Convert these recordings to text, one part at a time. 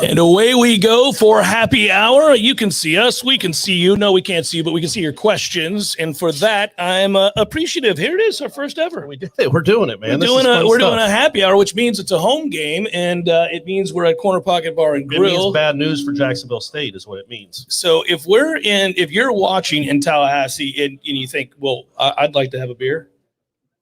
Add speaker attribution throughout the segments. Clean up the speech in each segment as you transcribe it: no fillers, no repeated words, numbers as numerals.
Speaker 1: And away we go for happy hour. You can see us. We can see you. No, we can't see you, but we can see your questions. And for that, I'm appreciative. Here it is, our first ever.
Speaker 2: We did it. We're doing it, man.
Speaker 1: We're doing a happy hour, which means it's a home game, and it means we're at Corner Pocket Bar and Grill.
Speaker 2: It means bad news for Jacksonville State is what it means.
Speaker 1: So if you're watching in Tallahassee and you think, well, I'd like to have a beer.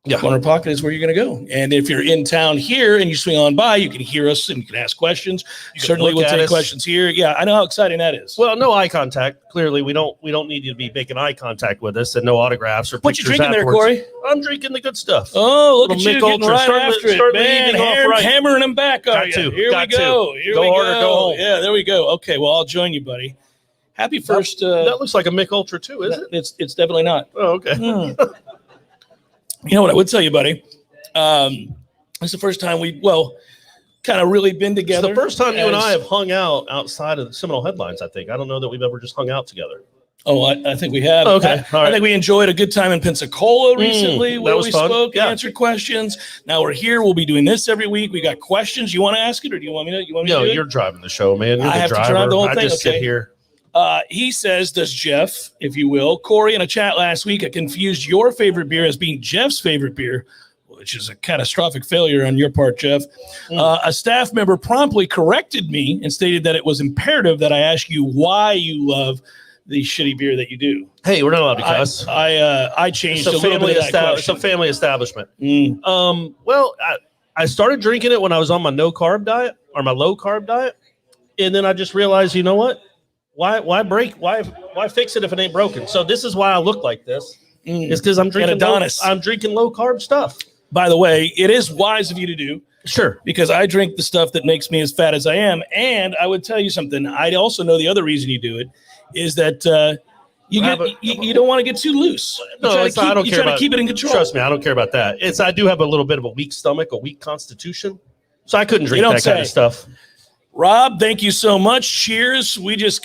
Speaker 1: Yeah. Corner Pocket is where you're going to go. And if you're in town here and you swing on by, you can hear us and you can ask questions. Certainly we'll take questions here. Yeah, I know how exciting that is.
Speaker 2: Well, no eye contact. Clearly, we don't need you to be making eye contact with us and no autographs or
Speaker 1: what
Speaker 2: pictures.
Speaker 1: What you drinking
Speaker 2: afterwards.
Speaker 1: there, Corey?
Speaker 2: I'm drinking the good stuff.
Speaker 1: Oh, look at you getting right after it, man. Hammering them back. Here we go.
Speaker 2: Go hard or go home.
Speaker 1: Yeah, there we go. Okay, well, I'll join you, buddy. Happy first.
Speaker 2: That looks like a Mick Ultra too, is it?
Speaker 1: It's definitely not.
Speaker 2: Oh, okay.
Speaker 1: You know what I would tell you, buddy? It's the first time kind of really been together.
Speaker 2: It's the first time you and I have hung out outside of the Seminole headlines, I think. I don't know that we've ever just hung out together.
Speaker 1: Oh, I think we have.
Speaker 2: Okay.
Speaker 1: I think we enjoyed a good time in Pensacola recently where we
Speaker 2: fun.
Speaker 1: spoke, answered questions. Now we're here. We'll be doing this every week. We got questions. You want to ask it or do you want me to?
Speaker 2: No, you're driving the show, man. You're
Speaker 1: I
Speaker 2: the
Speaker 1: have
Speaker 2: driver.
Speaker 1: to drive the whole thing.
Speaker 2: I just sit here.
Speaker 1: He says, does Jeff, if you will, Corey, in a chat last week, I confused your favorite beer as being Jeff's favorite beer, which is a catastrophic failure on your part, Jeff. A staff member promptly corrected me and stated that it was imperative that I ask you why you love the shitty beer that you do.
Speaker 2: Hey, we're not allowed to cuss.
Speaker 1: I changed a little bit of that question.
Speaker 2: It's a family establishment. Well, I started drinking it when I was on my no-carb diet or my low-carb diet, and then I just realized, you know what? Why fix it if it ain't broken? So this is why I look like this. It's because I'm drinking low-carb stuff.
Speaker 1: By the way, it is wise of you to do.
Speaker 2: Sure.
Speaker 1: Because I drink the stuff that makes me as fat as I am. And I would tell you something. I also know the other reason you do it is that you don't want to get too loose.
Speaker 2: I don't care about
Speaker 1: keep it in control.
Speaker 2: Trust me, I don't care about that. I do have a little bit of a weak stomach, a weak constitution. So I couldn't drink that kind of stuff.
Speaker 1: Rob, thank you so much. Cheers.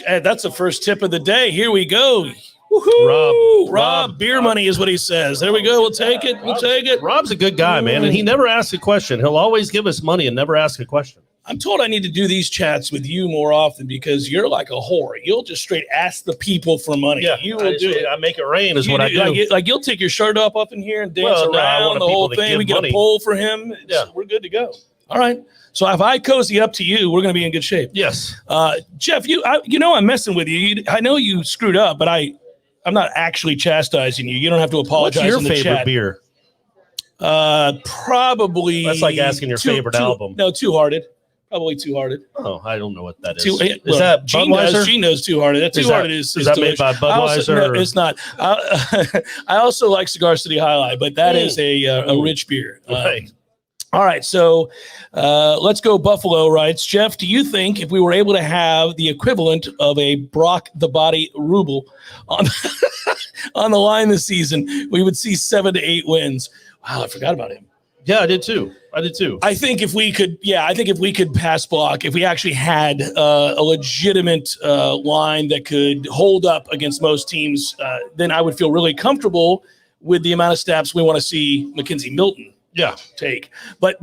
Speaker 1: That's the first tip of the day. Here we go. Woohoo! Rob, beer money is what he says. There we go. We'll take it.
Speaker 2: Rob's a good guy, man, and he never asks a question. He'll always give us money and never ask a question.
Speaker 1: I'm told I need to do these chats with you more often because you're like a whore. You'll just straight ask the people for money.
Speaker 2: Yeah,
Speaker 1: you will do it.
Speaker 2: I make it rain is what I do.
Speaker 1: Like you'll take your shirt up in here and dance around the whole thing. We get a poll for him. Yeah, we're good to go. All right. So if I cozy up to you, we're going to be in good shape.
Speaker 2: Yes.
Speaker 1: Jeff, I'm messing with you. I know you screwed up, but I'm not actually chastising you. You don't have to apologize.
Speaker 2: What's your favorite beer?
Speaker 1: Probably.
Speaker 2: That's like asking your favorite album.
Speaker 1: No, Two Hearted. Probably Two Hearted.
Speaker 2: Oh, I don't know what that is.
Speaker 1: Is that Budweiser? She knows Two Hearted. That Two Hearted is
Speaker 2: that made by Budweiser?
Speaker 1: No, it's not. I also like Cigar City High Life, but that is a rich beer.
Speaker 2: Right.
Speaker 1: All right, so let's go. Buffalo writes, Jeff, do you think if we were able to have the equivalent of a Brock the Body Ruble on the line this season, we would see 7 to 8 wins? Wow, I forgot about him.
Speaker 2: Yeah, I did too. I think
Speaker 1: if we could pass block, if we actually had a legitimate line that could hold up against most teams, then I would feel really comfortable with the amount of snaps we want to see McKenzie Milton take. But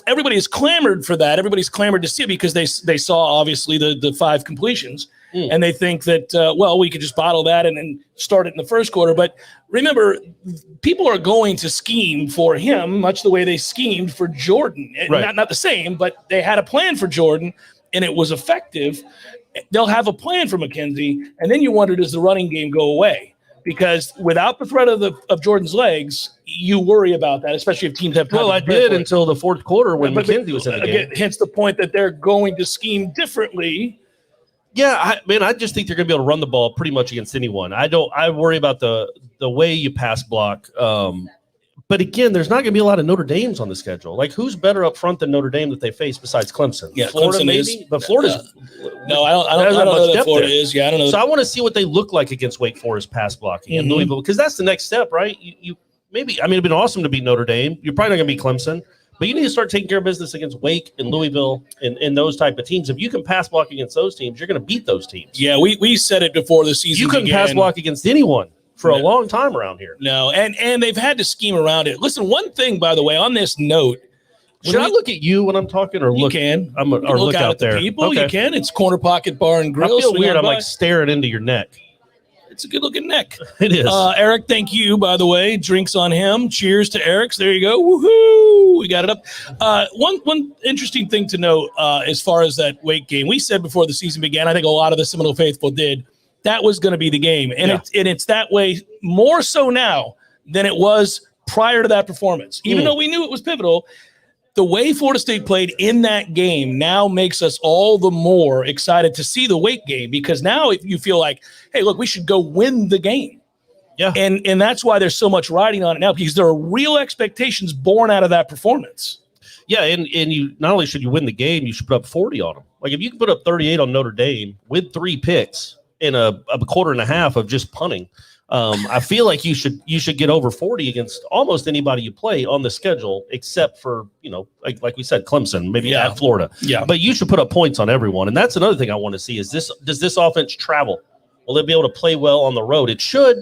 Speaker 1: everybody has clamored for that. Everybody's clamored to see it because they saw obviously the 5 completions and they think that we could just bottle that and then start it in the first quarter. But remember, people are going to scheme for him much the way they schemed for Jordan. Right. Not the same, but they had a plan for Jordan and it was effective. They'll have a plan for McKenzie, and then you wonder, does the running game go away? Because without the threat of Jordan's legs, you worry about that, especially if teams have.
Speaker 2: Well, I did until the fourth quarter when McKenzie was in the game.
Speaker 1: Hence the point that they're going to scheme differently.
Speaker 2: Yeah, I just think they're going to be able to run the ball pretty much against anyone. I worry about the way you pass block. But again, there's not going to be a lot of Notre Dames on the schedule. Like, who's better up front than Notre Dame that they face besides Clemson?
Speaker 1: Yeah,
Speaker 2: Florida
Speaker 1: Clemson
Speaker 2: maybe, but Florida's
Speaker 1: no, I don't know that Florida is. Yeah, I don't know.
Speaker 2: So I want to see what they look like against Wake Forest pass blocking in Louisville, because that's the next step, right? You maybe. I mean, it'd been awesome to beat Notre Dame. You're probably not going to beat Clemson, but you need to start taking care of business against Wake and Louisville and those type of teams. If you can pass block against those teams, you're going to beat those teams.
Speaker 1: Yeah, we said it before the season.
Speaker 2: You couldn't pass block against anyone for a long time around here.
Speaker 1: No, and they've had to scheme around it. Listen, one thing, by the way, on this note,
Speaker 2: Should I look at you when I'm talking, or look?
Speaker 1: You can.
Speaker 2: Or look out
Speaker 1: at the
Speaker 2: there.
Speaker 1: people.
Speaker 2: Okay.
Speaker 1: You can. It's Corner Pocket Bar and Grill.
Speaker 2: I feel
Speaker 1: Swing
Speaker 2: weird.
Speaker 1: on
Speaker 2: I'm
Speaker 1: by.
Speaker 2: like staring into your neck.
Speaker 1: It's a good-looking neck.
Speaker 2: It is.
Speaker 1: Eric, thank you, by the way. Drinks on him. Cheers to Eric's. There you go. Woohoo! We got it up. One interesting thing to note as far as that Wake game, we said before the season began, I think a lot of the Seminole faithful did, that was going to be the game. And, it's that way more so now than it was prior to that performance. Even though we knew it was pivotal, the way Florida State played in that game now makes us all the more excited to see the Wake game, because now if you feel like, hey, look, we should go win the game.
Speaker 2: Yeah.
Speaker 1: And that's why there's so much riding on it now, because there are real expectations born out of that performance.
Speaker 2: Yeah, and you not only should you win the game, you should put up 40 on them. Like if you can put up 38 on Notre Dame with 3 picks in a quarter and a half of just punting, I feel like you should get over 40 against almost anybody you play on the schedule, except for, like we said, Clemson, maybe at Florida. Yeah. But you should put up points on everyone. And that's another thing I want to see is does this offense travel? Will it be able to play well on the road? It should.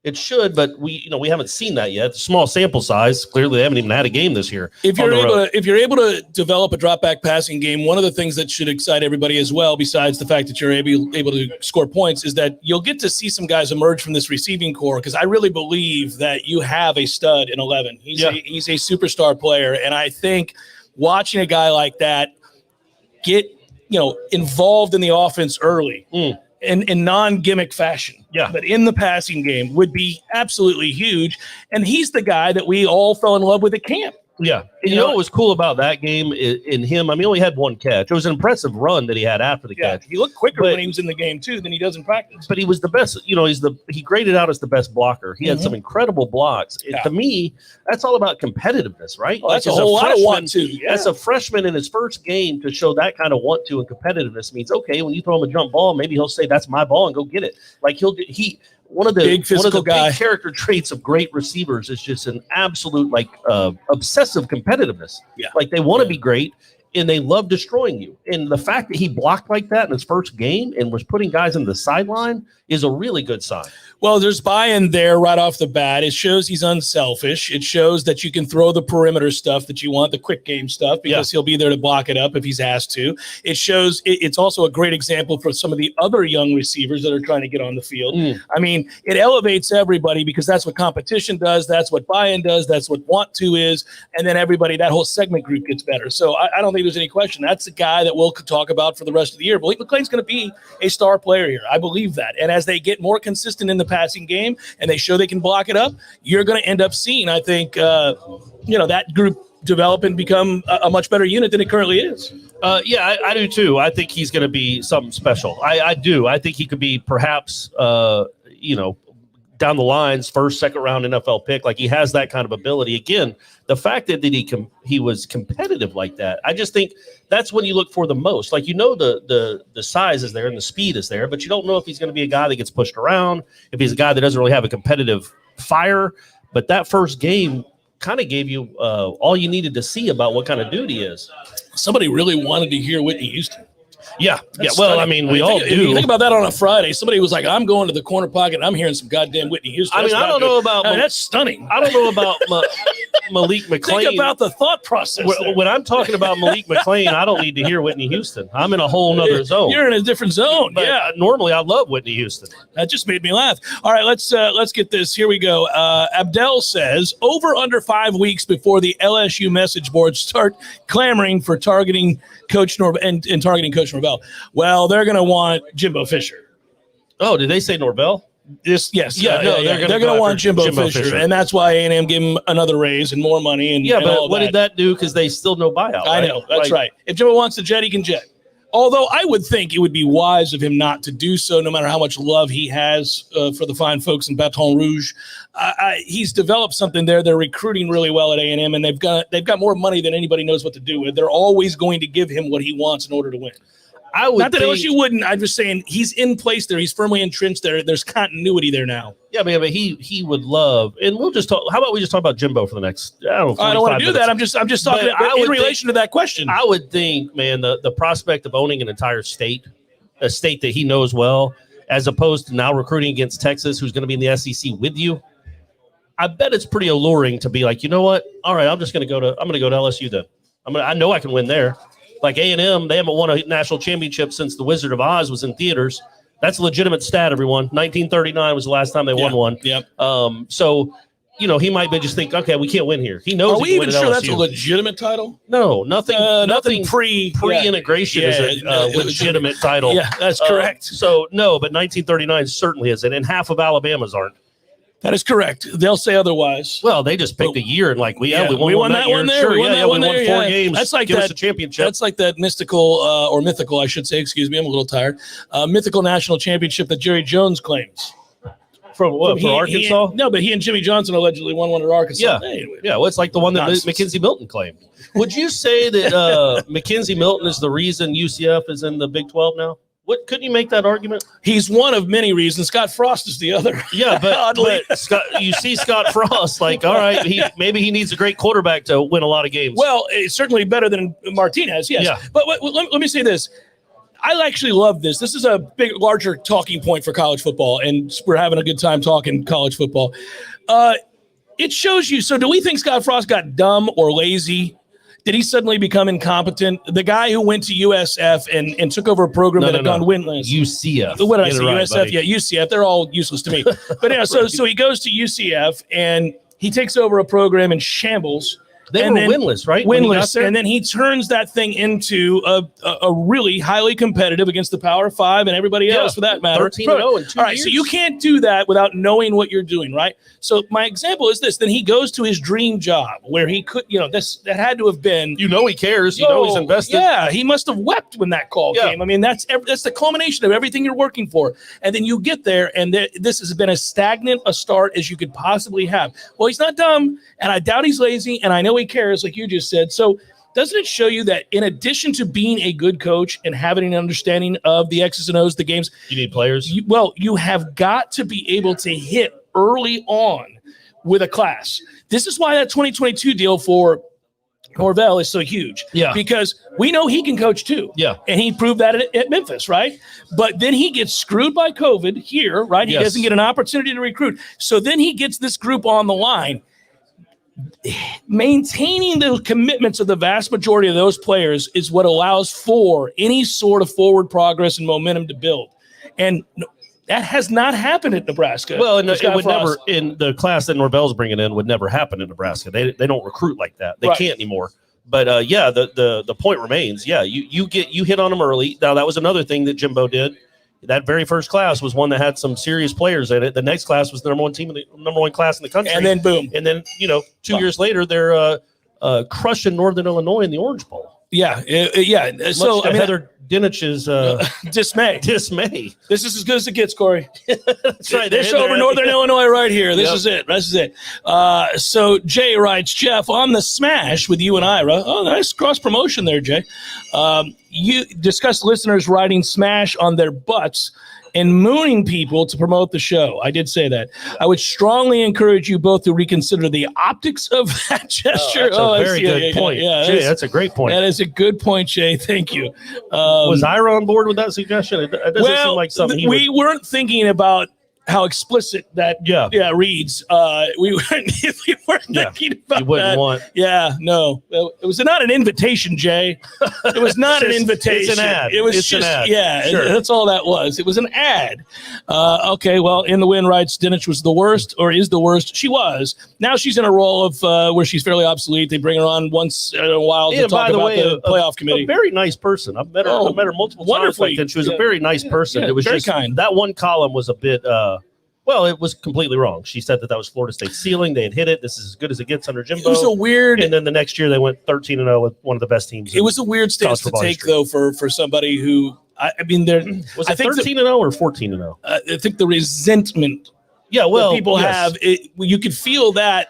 Speaker 2: It should, but we haven't seen that yet. It's a small sample size. Clearly, they haven't even had a game this year.
Speaker 1: If you're able to develop a drop back passing game, one of the things that should excite everybody as well, besides the fact that you're able to score points, is that you'll get to see some guys emerge from this receiving core. Because I really believe that you have a stud in 11. He's a superstar player, and I think watching a guy like that get involved in the offense early. In non-gimmick fashion, but in the passing game would be absolutely huge. And he's the guy that we all fell in love with at camp.
Speaker 2: Yeah. And you know what was cool about that game in him? I mean, he only had one catch. It was an impressive run that he had after the catch.
Speaker 1: He looked quicker when he was in the game, too, than he does in practice.
Speaker 2: But he was the best. He graded out as the best blocker. He had some incredible blocks. To me, that's all about competitiveness, right?
Speaker 1: Well, that's a whole lot of want to. Yeah.
Speaker 2: As a freshman in his first game, to show that kind of want to and competitiveness means, okay, when you throw him a jump ball, maybe he'll say, that's my ball, and go get it. Like one of the big character traits of great receivers is just an absolute obsessive competitiveness. Yeah. Like they want to be great and they love destroying you. And the fact that he blocked like that in his first game and was putting guys in the sideline is a really good sign.
Speaker 1: Well, there's buy-in there right off the bat. It shows he's unselfish. It shows that you can throw the perimeter stuff that you want, the quick game stuff, because he'll be there to block it up if he's asked to. It shows it's also a great example for some of the other young receivers that are trying to get on the field. I mean, it elevates everybody because that's what competition does. That's what buy-in does. That's what want to is. And then everybody, that whole segment group gets better. So I don't think there's any question. That's the guy that we'll talk about for the rest of the year. Malik McClain's going to be a star player here. I believe that. And as they get more consistent in the passing game and they show they can block it up, you're going to end up seeing, I think, that group develop and become a much better unit than it currently is.
Speaker 2: I do too. I think he's going to be something special. I do. I think he could be perhaps, down the lines, first, second round NFL pick. Like he has that kind of ability. Again, the fact that he was competitive like that, I just think that's when you look for the most. Like, the size is there and the speed is there, but you don't know if he's going to be a guy that gets pushed around, if he's a guy that doesn't really have a competitive fire. But that first game kind of gave you all you needed to see about what kind of dude he is.
Speaker 1: Somebody really wanted to hear Whitney Houston.
Speaker 2: Yeah. Well, I mean, we all do.
Speaker 1: If you think about that on a Friday, somebody was like, I'm going to the corner pocket and I'm hearing some goddamn Whitney Houston.
Speaker 2: I mean, I don't know about
Speaker 1: that's stunning.
Speaker 2: I don't know about Malik McClain.
Speaker 1: Think about the thought process.
Speaker 2: When I'm talking about Malik McClain, I don't need to hear Whitney Houston. I'm in a whole nother zone.
Speaker 1: You're in a different zone.
Speaker 2: But normally I love Whitney Houston.
Speaker 1: That just made me laugh. All right, let's get this. Here we go. Abdel says, over under 5 weeks before the LSU message boards start clamoring for targeting Coach Norvell and targeting Coach Norvell. Well, they're going to want Jimbo Fisher.
Speaker 2: Oh, did they say Norvell?
Speaker 1: They're going to want Jimbo Fisher, and that's why A&M gave him another raise and more money. And
Speaker 2: but what did that do? Because they still no buyout.
Speaker 1: I know that's right. If Jimbo wants to jet, he can jet. Although I would think it would be wise of him not to do so, no matter how much love he has for the fine folks in Baton Rouge. He's developed something there. They're recruiting really well at A&M, and they've got more money than anybody knows what to do with. They're always going to give him what he wants in order to win. Not that LSU wouldn't. I'm just saying he's in place there. He's firmly entrenched there. There's continuity there now.
Speaker 2: Yeah, but he would love, and we'll just talk. How about we just talk about Jimbo for the next? I don't
Speaker 1: want to do that. I'm just talking in relation to that question.
Speaker 2: I would think, man, the prospect of owning an entire state, a state that he knows well, as opposed to now recruiting against Texas, who's going to be in the SEC with you. I bet it's pretty alluring to be like, you know what? All right, I'm going to go to LSU then. I know I can win there. Like A&M, they haven't won a national championship since The Wizard of Oz was in theaters. That's a legitimate stat, everyone. 1939 was the last time they won one.
Speaker 1: Yep.
Speaker 2: So, he might be just think, okay, we can't win here. He knows.
Speaker 1: Are we even sure that's a legitimate title?
Speaker 2: No, nothing pre-integration is a legitimate title.
Speaker 1: Yeah, that's correct.
Speaker 2: So no, but 1939 certainly isn't, and half of Alabama's aren't.
Speaker 1: That is correct. They'll say otherwise.
Speaker 2: Well, they just picked a year and we won
Speaker 1: that
Speaker 2: year.
Speaker 1: one there.
Speaker 2: Sure,
Speaker 1: we won 4
Speaker 2: games.
Speaker 1: That's like
Speaker 2: Give
Speaker 1: that,
Speaker 2: us a championship.
Speaker 1: That's like that mythical, I should say, excuse me, I'm a little tired. Mythical national championship that Jerry Jones claims.
Speaker 2: From what? For Arkansas?
Speaker 1: No, but he and Jimmy Johnson allegedly won one at Arkansas.
Speaker 2: Yeah.
Speaker 1: Anyway.
Speaker 2: Yeah, well, it's like the one that McKenzie Milton claimed. Would you say that McKenzie Milton is the reason UCF is in the Big 12 now? Couldn't you make that argument?
Speaker 1: He's one of many reasons. Scott Frost is the other.
Speaker 2: Yeah, but Scott, you see Scott Frost, all right, maybe he needs a great quarterback to win a lot of games.
Speaker 1: Well, it's certainly better than Martinez, yes.
Speaker 2: Yeah.
Speaker 1: But let me say this. I actually love this. This is a larger talking point for college football, and we're having a good time talking college football. It shows you. So do we think Scott Frost got dumb or lazy? Did he suddenly become incompetent? The guy who went to USF and took over a program that had gone winless.
Speaker 2: UCF.
Speaker 1: What did I say? USF? Buddy. Yeah, UCF. They're all useless to me. But yeah, so he goes to UCF and he takes over a program in shambles.
Speaker 2: They were winless, right?
Speaker 1: Winless, and then he turns that thing into a really highly competitive against the Power Five and everybody else for that matter.
Speaker 2: 13-0 in 2 years.
Speaker 1: All right, so you can't do that without knowing what you're doing, right? So my example is this. Then he goes to his dream job where he could, that had to have been.
Speaker 2: He cares. He's invested.
Speaker 1: Yeah, he must have wept when that call came. I mean, that's the culmination of everything you're working for. And then you get there, and this has been as stagnant a start as you could possibly have. Well, he's not dumb, and I doubt he's lazy, and I know he cares, like you just said. So doesn't it show you that in addition to being a good coach and having an understanding of the X's and O's, the games,
Speaker 2: you need players?
Speaker 1: You have got to be able to hit early on with a class. This is why that 2022 deal for Norvell is so huge.
Speaker 2: Yeah.
Speaker 1: Because we know he can coach too.
Speaker 2: Yeah.
Speaker 1: And he proved that at Memphis, right? But then he gets screwed by COVID here, right? He doesn't get an opportunity to recruit. So then he gets this group on the line. Maintaining the commitments of the vast majority of those players is what allows for any sort of forward progress and momentum to build. And that has not happened at Nebraska.
Speaker 2: Well, and it would never, in the class that Norvell's bringing in, would never happen in Nebraska. They don't recruit like that. They can't anymore. But the point remains. Yeah, you hit on them early. Now that was another thing that Jimbo did. That very first class was one that had some serious players in it. The next class was the number one class in the country.
Speaker 1: And then boom.
Speaker 2: And then 2 years later, they're crushing Northern Illinois in the Orange Bowl.
Speaker 1: Yeah. So
Speaker 2: Heather Dinich's
Speaker 1: dismay. This is as good as it gets, Corey.
Speaker 2: That's right.
Speaker 1: They're over Northern Illinois right here. This is it. So Jay writes, Jeff, on the Smash with you and Ira. Oh, nice cross promotion there, Jay. You discussed listeners riding Smash on their butts and mooning people to promote the show. I did say that. I would strongly encourage you both to reconsider the optics of that gesture.
Speaker 2: That's a very good point.
Speaker 1: Yeah,
Speaker 2: Jay, that's a great point.
Speaker 1: That is a good point, Jay. Thank you.
Speaker 2: Was Ira on board with that suggestion? It doesn't seem like something
Speaker 1: we weren't thinking about how explicit that reads. We weren't thinking about
Speaker 2: you wouldn't
Speaker 1: that.
Speaker 2: Want.
Speaker 1: Yeah, no. It was not an invitation, Jay. It was not an invitation.
Speaker 2: It's an ad.
Speaker 1: It was
Speaker 2: just
Speaker 1: an ad.
Speaker 2: Yeah,
Speaker 1: sure. That's all that was. It was an ad. Okay, well, In the Wind writes, Dinich was the worst or is the worst. She was. Now she's in a role of where she's fairly obsolete. They bring her on once in a while to talk about the playoff committee.
Speaker 2: A very nice person. I've met her multiple times. And she was a very nice person. It was
Speaker 1: very
Speaker 2: just
Speaker 1: kind.
Speaker 2: That one column was a bit it was completely wrong. She said that was Florida State's ceiling. They had hit it. This is as good as it gets under Jimbo.
Speaker 1: It was a weird.
Speaker 2: And then the next year they went 13-0 with one of the best teams.
Speaker 1: It was a weird stance to take, though, for somebody who, I mean, there
Speaker 2: was it 13-0 or 14-0.
Speaker 1: I think the resentment.
Speaker 2: Yeah, well,
Speaker 1: people have it. You could feel that.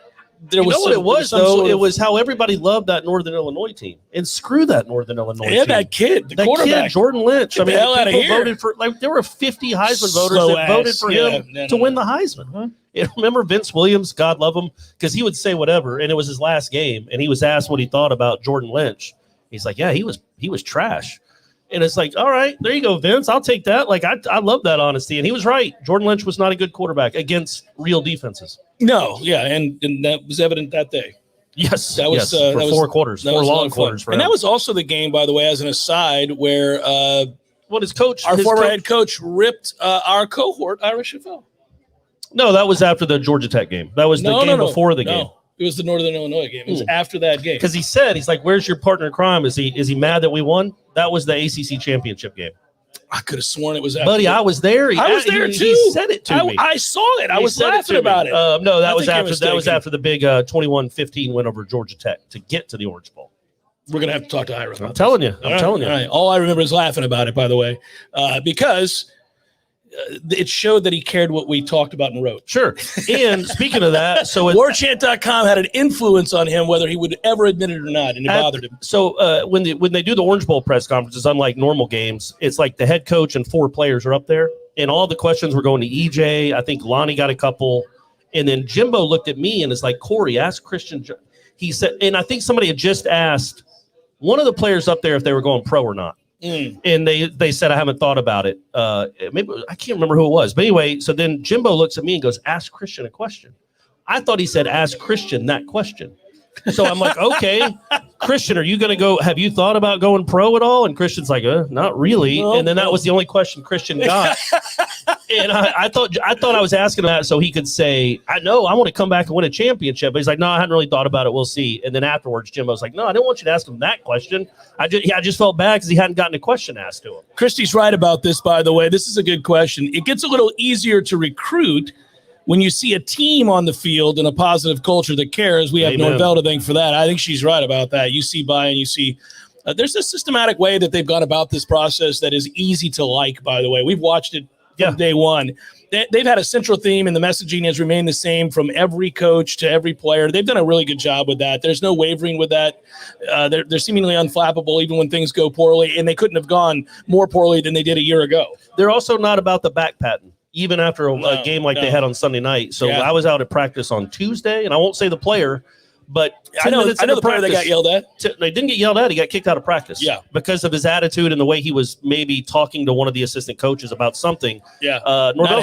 Speaker 1: There was
Speaker 2: what it was, though? It was how everybody loved that Northern Illinois team. And screw that Northern Illinois team.
Speaker 1: Yeah, that kid, the quarterback.
Speaker 2: Jordan Lynch.
Speaker 1: Get the hell out of here.
Speaker 2: Voted for, there were 50 Heisman voters that voted for him to win the Heisman. Huh? And remember Vince Williams, God love him, because he would say whatever, and it was his last game, and he was asked what he thought about Jordan Lynch. He's like, yeah, he was trash. And it's like, all right, there you go, Vince. I'll take that. I love that honesty. And he was right. Jordan Lynch was not a good quarterback against real defenses.
Speaker 1: No, yeah, and that was evident that day.
Speaker 2: Yes,
Speaker 1: that was
Speaker 2: for 4 quarters, 4 long quarters.
Speaker 1: And that was also the game, by the way, as an aside, where
Speaker 2: his coach,
Speaker 1: our former head coach, ripped our cohort Irish FL.
Speaker 2: No, that was after the Georgia Tech game. That was the game before the game.
Speaker 1: It was the Northern Illinois game. It was after that game.
Speaker 2: Because he's like, "Where's your partner in crime? Is he mad that we won?" That was the ACC championship game.
Speaker 1: I could have sworn it was after.
Speaker 2: Buddy, I was there.
Speaker 1: I was there too.
Speaker 2: He said it to me.
Speaker 1: I saw it. I was laughing about it.
Speaker 2: No, that was after. That was after the big 21-15 win over Georgia Tech to get to the Orange Bowl.
Speaker 1: We're gonna have to talk to Ira.
Speaker 2: I'm telling you.
Speaker 1: All right. All I remember is laughing about it. By the way, because it showed that he cared what we talked about and wrote.
Speaker 2: Sure. And speaking of that, so
Speaker 1: Warchant.com had an influence on him, whether he would ever admit it or not, and it bothered him.
Speaker 2: So when they do the Orange Bowl press conferences, unlike normal games, it's like the head coach and 4 players are up there, and all the questions were going to EJ. I think Lonnie got a couple, and then Jimbo looked at me and is like, "Corey, ask Christian." He said, and I think somebody had just asked one of the players up there if they were going pro or not. And they said, "I haven't thought about it." Maybe I can't remember who it was, but anyway. So then Jimbo looks at me and goes, "Ask Christian a question." I thought he said, "Ask Christian that question." So I'm like, "Okay, Christian, are you going to go? Have you thought about going pro at all?" And Christian's like, "Not really." And then that was the only question Christian got. And I thought I was asking that so he could say, "I know I want to come back and win a championship." But he's like, "No, I hadn't really thought about it. We'll see." And then afterwards, Jimbo's like, "No, I didn't want you to ask him that question. I just felt bad because he hadn't gotten a question asked to him."
Speaker 1: Christy's right about this, by the way. This is a good question. It gets a little easier to recruit when you see a team on the field and a positive culture that cares. We have Norvell to thank for that. I think she's right about that. You see and you see there's a systematic way that they've gone about this process that is easy to like, by the way. We've watched it from day one. They've had a central theme, and the messaging has remained the same from every coach to every player. They've done a really good job with that. There's no wavering with that. They're seemingly unflappable even when things go poorly, and they couldn't have gone more poorly than they did a year ago.
Speaker 2: They're also not about the back patting, even after a game like they had on Sunday night. So I was out at practice on Tuesday, and I won't say the player, but
Speaker 1: I know the player that got yelled at.
Speaker 2: They didn't get yelled at. He got kicked out of practice.
Speaker 1: Yeah,
Speaker 2: because of his attitude and the way he was maybe talking to one of the assistant coaches about something.
Speaker 1: Yeah,
Speaker 2: Norvell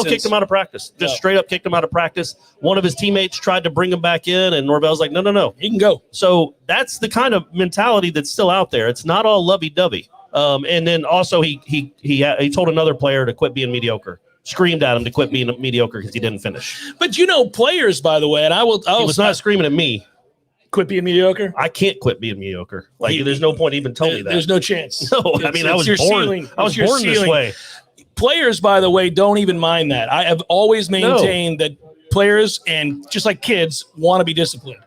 Speaker 2: kicked him out of practice. Just straight up kicked him out of practice. One of his teammates tried to bring him back in, and Norvell's like, "No,
Speaker 1: he can go."
Speaker 2: So that's the kind of mentality that's still out there. It's not all lovey-dovey. And then also he told another player to quit being mediocre. Screamed at him to quit being mediocre because he didn't finish.
Speaker 1: But players, by the way, and
Speaker 2: he was not screaming at me.
Speaker 1: Quit being mediocre?
Speaker 2: I can't quit being mediocre. There's no point even telling me that.
Speaker 1: There's no chance.
Speaker 2: No, I mean, I was born this way.
Speaker 1: Players, by the way, don't even mind that. I have always maintained that players, and just like kids, want to be disciplined.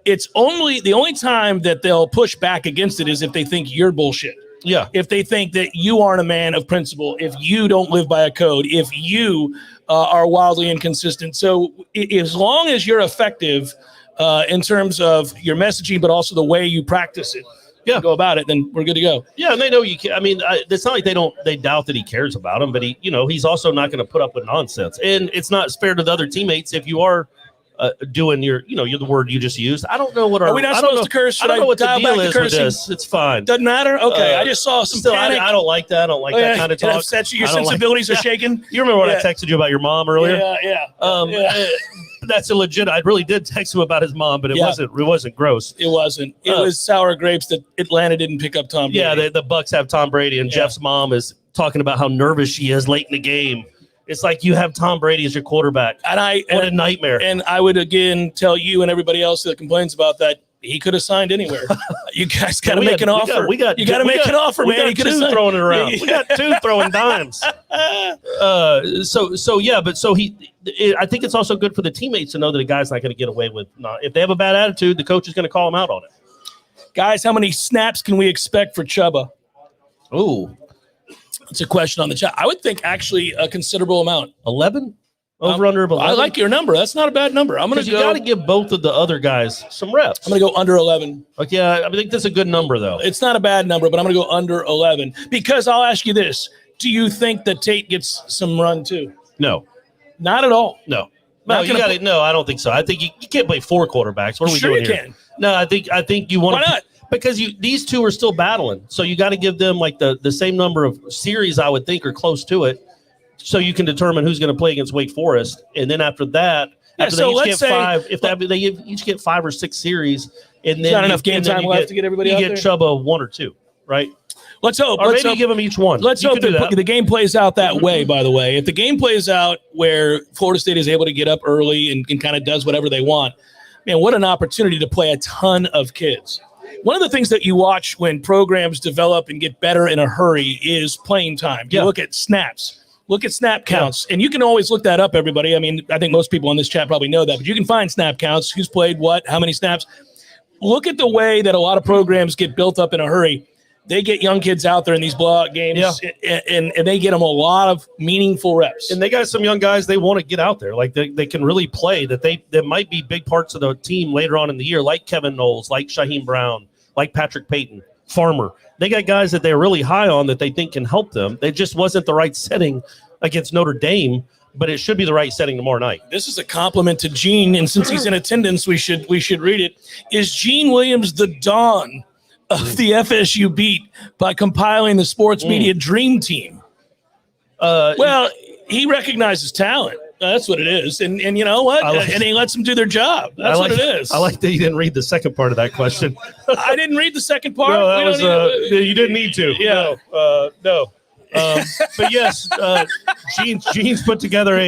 Speaker 1: It's the only time that they'll push back against it is if they think you're bullshit.
Speaker 2: Yeah.
Speaker 1: If they think that you aren't a man of principle, if you don't live by a code, if you are wildly inconsistent. So as long as you're effective in terms of your messaging, but also the way you practice it, go about it, then we're good to go.
Speaker 2: Yeah, and they know you can. I mean, it's not like they doubt that he cares about them, but he's also not going to put up with nonsense. And it's not fair to the other teammates if you are doing you're the word you just used. I don't know what
Speaker 1: are we not supposed to curse?
Speaker 2: I don't know what the deal is with this. It's fine.
Speaker 1: Doesn't matter. Okay, I just saw some panic.
Speaker 2: I don't like that. I don't like that kind of talk.
Speaker 1: It upsets you. Your sensibilities are shaken.
Speaker 2: You remember when I texted you about your mom earlier?
Speaker 1: Yeah.
Speaker 2: That's illegit. I really did text him about his mom, but it wasn't gross.
Speaker 1: It wasn't. It was sour grapes that Atlanta didn't pick up Tom Brady.
Speaker 2: Yeah, the Bucks have Tom Brady, and Jeff's mom is talking about how nervous she is late in the game. It's like you have Tom Brady as your quarterback. What a nightmare.
Speaker 1: And I would, again, tell you and everybody else that complains about that, he could have signed anywhere. You guys got to make an offer. You got to make an offer, man.
Speaker 2: He could have throwing it around. We got 2 throwing dimes. I think it's also good for the teammates to know that a guy's not going to get away with if they have a bad attitude, the coach is going to call him out on it.
Speaker 1: Guys, how many snaps can we expect for Chuba?
Speaker 2: Oh,
Speaker 1: it's a question on the chat. I would think actually a considerable amount.
Speaker 2: 11? Over under 11?
Speaker 1: I like your number. That's not a bad number. I'm going to go.
Speaker 2: You got to give both of the other guys some reps.
Speaker 1: I'm going to go under 11.
Speaker 2: Okay, yeah, I think that's a good number, though.
Speaker 1: It's not a bad number, but I'm going to go under 11. Because I'll ask you this. Do you think that Tate gets some run, too?
Speaker 2: No.
Speaker 1: Not at all?
Speaker 2: No. No, I don't think so. I think you can't play 4 quarterbacks. What are we doing here?
Speaker 1: Sure you can.
Speaker 2: No, I think you want to.
Speaker 1: Why not?
Speaker 2: Because these two are still battling. So you got to give them like the same number of series, I would think, or close to it, so you can determine who's going to play against Wake Forest. And then after that, After
Speaker 1: so
Speaker 2: they each
Speaker 1: let's
Speaker 2: get
Speaker 1: say
Speaker 2: 5, they each get 5 or 6 series, and then
Speaker 1: not enough game time left to get everybody out
Speaker 2: you
Speaker 1: there?
Speaker 2: get Chubba 1 or 2, right?
Speaker 1: Let's hope.
Speaker 2: Or maybe you give them each one.
Speaker 1: Let's hope that the game plays out that way, by the way. If the game plays out where Florida State is able to get up early and kind of does whatever they want, man, what an opportunity to play a ton of kids. One of the things that you watch when programs develop and get better in a hurry is playing time. You look at snaps. Look at snap counts. And you can always look that up, everybody. I mean, I think most people on this chat probably know that. But you can find snap counts, who's played what, how many snaps. Look at the way that a lot of programs get built up in a hurry. They get young kids out there in these blowout games, and they get them a lot of meaningful reps.
Speaker 2: And they got some young guys they want to get out there. Like they can really play, that might be big parts of the team later on in the year, like Kevin Noles, like Shaheem Brown, like Patrick Payton, Farmer. They got guys that they're really high on that they think can help them. They just wasn't the right setting against Notre Dame, but it should be the right setting tomorrow night.
Speaker 1: This is a compliment to Gene, and since he's in attendance, we should read it. Is Gene Williams the dawn of the FSU beat by compiling the sports media dream team? Well, he recognizes talent. That's what it is. And you know what? And he lets them do their job. That's what it is.
Speaker 2: I like that you didn't read the second part of that question.
Speaker 1: I didn't read the second part.
Speaker 2: No, that was, you didn't need to.
Speaker 1: Yeah.
Speaker 2: No. But yes, Gene's put together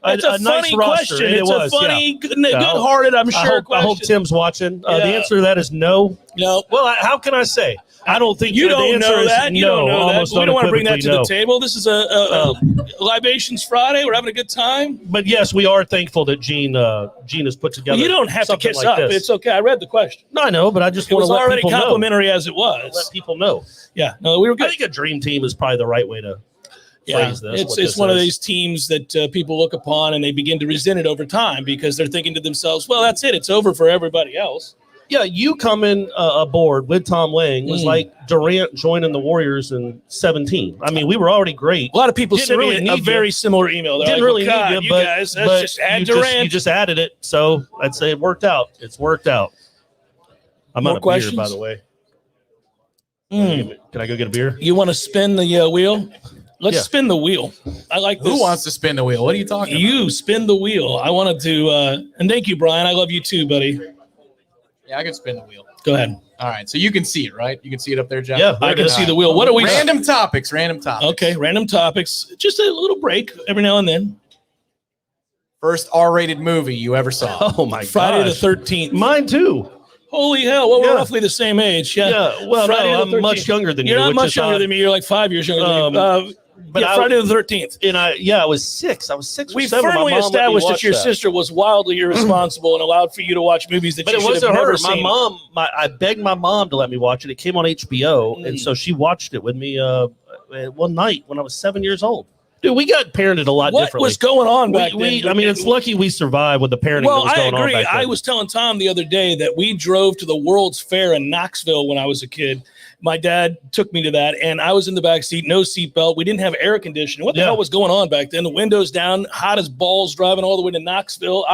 Speaker 1: it's a funny
Speaker 2: nice
Speaker 1: question.
Speaker 2: Roster.
Speaker 1: It's a funny, good-hearted, I'm sure,
Speaker 2: I hope Tim's watching. The answer to that is no.
Speaker 1: No.
Speaker 2: Well, how can I say? I don't think
Speaker 1: you don't know that.
Speaker 2: You don't know that.
Speaker 1: We don't want to bring that to the table. This is a Libations Friday. We're having a good time.
Speaker 2: But yes, we are thankful that Gene has put together.
Speaker 1: Well, you don't have to kiss
Speaker 2: like
Speaker 1: up.
Speaker 2: This.
Speaker 1: It's okay. I read the question.
Speaker 2: No, I know, but I just want to let people know.
Speaker 1: It was already complimentary as it was.
Speaker 2: Let people know.
Speaker 1: Yeah. No, we were good.
Speaker 2: I think a dream team is probably the right way to phrase this.
Speaker 1: It's one of these teams that people look upon and they begin to resent it over time because they're thinking to themselves, well, that's it. It's over for everybody else.
Speaker 2: Yeah, you coming aboard with Tom Lang was like Durant joining the Warriors in 17. I mean, we were already great.
Speaker 1: A lot of people sent me a very similar email. They're
Speaker 2: didn't
Speaker 1: like,
Speaker 2: really need you,
Speaker 1: you
Speaker 2: but,
Speaker 1: guys,
Speaker 2: but
Speaker 1: just add Durant.
Speaker 2: You just added it, so I'd say it worked out. It's worked out. I'm out of beer, by the way. Can I go get a beer?
Speaker 1: You want to spin the wheel? Let's spin the wheel. I like this.
Speaker 3: Who wants to spin the wheel? What are you talking about?
Speaker 1: You spin the wheel. I wanted to, and thank you, Brian. I love you too, buddy.
Speaker 3: Yeah, I can spin the wheel.
Speaker 1: Go ahead.
Speaker 3: All right, so you can see it, right? You can see it up there, Jeff?
Speaker 2: Yeah,
Speaker 1: I can see the wheel. What are we?
Speaker 3: Random topics.
Speaker 1: Okay, random topics. Just a little break every now and then.
Speaker 3: First R-rated movie you ever saw?
Speaker 2: Oh, my God.
Speaker 1: Friday the 13th.
Speaker 2: Mine, too.
Speaker 1: Holy hell. Well, we're roughly the same age.
Speaker 2: Yeah, well,
Speaker 1: Friday
Speaker 2: no,
Speaker 1: the 13th.
Speaker 2: I'm much younger than you.
Speaker 1: You're not much younger than me. You're like 5 years younger than me. But Friday the 13th.
Speaker 2: And I was 6. I was 6 or 7.
Speaker 1: We firmly established that your sister was wildly irresponsible and allowed for you to watch movies that you should have never seen.
Speaker 2: I begged my mom to let me watch it. It came on HBO, and so she watched it with me one night when I was 7 years old. Dude, we got parented a lot differently.
Speaker 1: What was going on back then?
Speaker 2: I mean, it's lucky we survived with the parenting that was going on back then.
Speaker 1: I was telling Tom the other day that we drove to the World's Fair in Knoxville when I was a kid. My dad took me to that, and I was in the back seat, no seatbelt. We didn't have air conditioning. What the hell was going on back then? The windows down, hot as balls, driving all the way to Knoxville.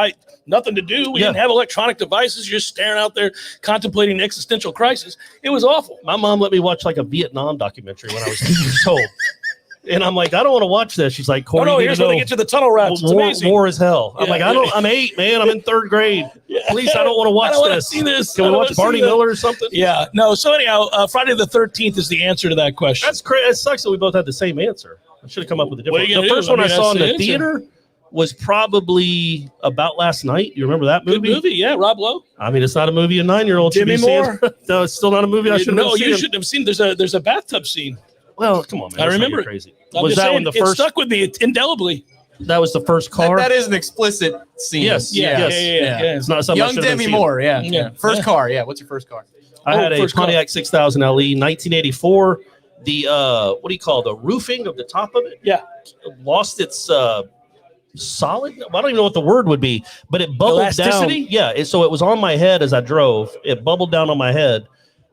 Speaker 1: Nothing to do. We didn't have electronic devices. You're just staring out there, contemplating existential crisis. It was awful.
Speaker 2: My mom let me watch like a Vietnam documentary when I was 2 years old. And I'm like, I don't want to watch this. She's like, Corey,
Speaker 1: here's where they get to the tunnel rats. It's amazing.
Speaker 2: War is hell. I'm like, I'm 8, man. I'm in 3rd grade. Please, I don't want to watch this. I don't want to see this. Can we watch Barney Miller or something?
Speaker 1: Yeah. No. So anyhow, Friday the 13th is the answer to that question.
Speaker 2: That's crazy. It sucks that we both had the same answer. I should have come up with a different one. The first one I saw in the theater was probably about last night. You remember that movie?
Speaker 1: Good movie, yeah. Rob Lowe.
Speaker 2: I mean, it's not a movie a 9-year-old should be seeing. No, it's still not a movie I should have seen.
Speaker 1: No, you shouldn't have seen. There's a bathtub scene.
Speaker 2: Well, come on, man.
Speaker 1: I remember it.
Speaker 2: Crazy.
Speaker 1: Was that one the first? It stuck with me indelibly.
Speaker 2: That was the first car.
Speaker 3: That is an explicit scene.
Speaker 2: Yes.
Speaker 1: Yeah.
Speaker 2: It's not something
Speaker 3: Young Demi Moore. Yeah. First car. Yeah. What's your first car?
Speaker 2: I had a Pontiac 6000 LE, 1984. The what do you call the roofing of the top of it?
Speaker 1: Yeah.
Speaker 2: Lost its solid. I don't even know what the word would be, but it bubbled
Speaker 1: Elasticity?
Speaker 2: down. Yeah. So it was on my head as I drove. It bubbled down on my head.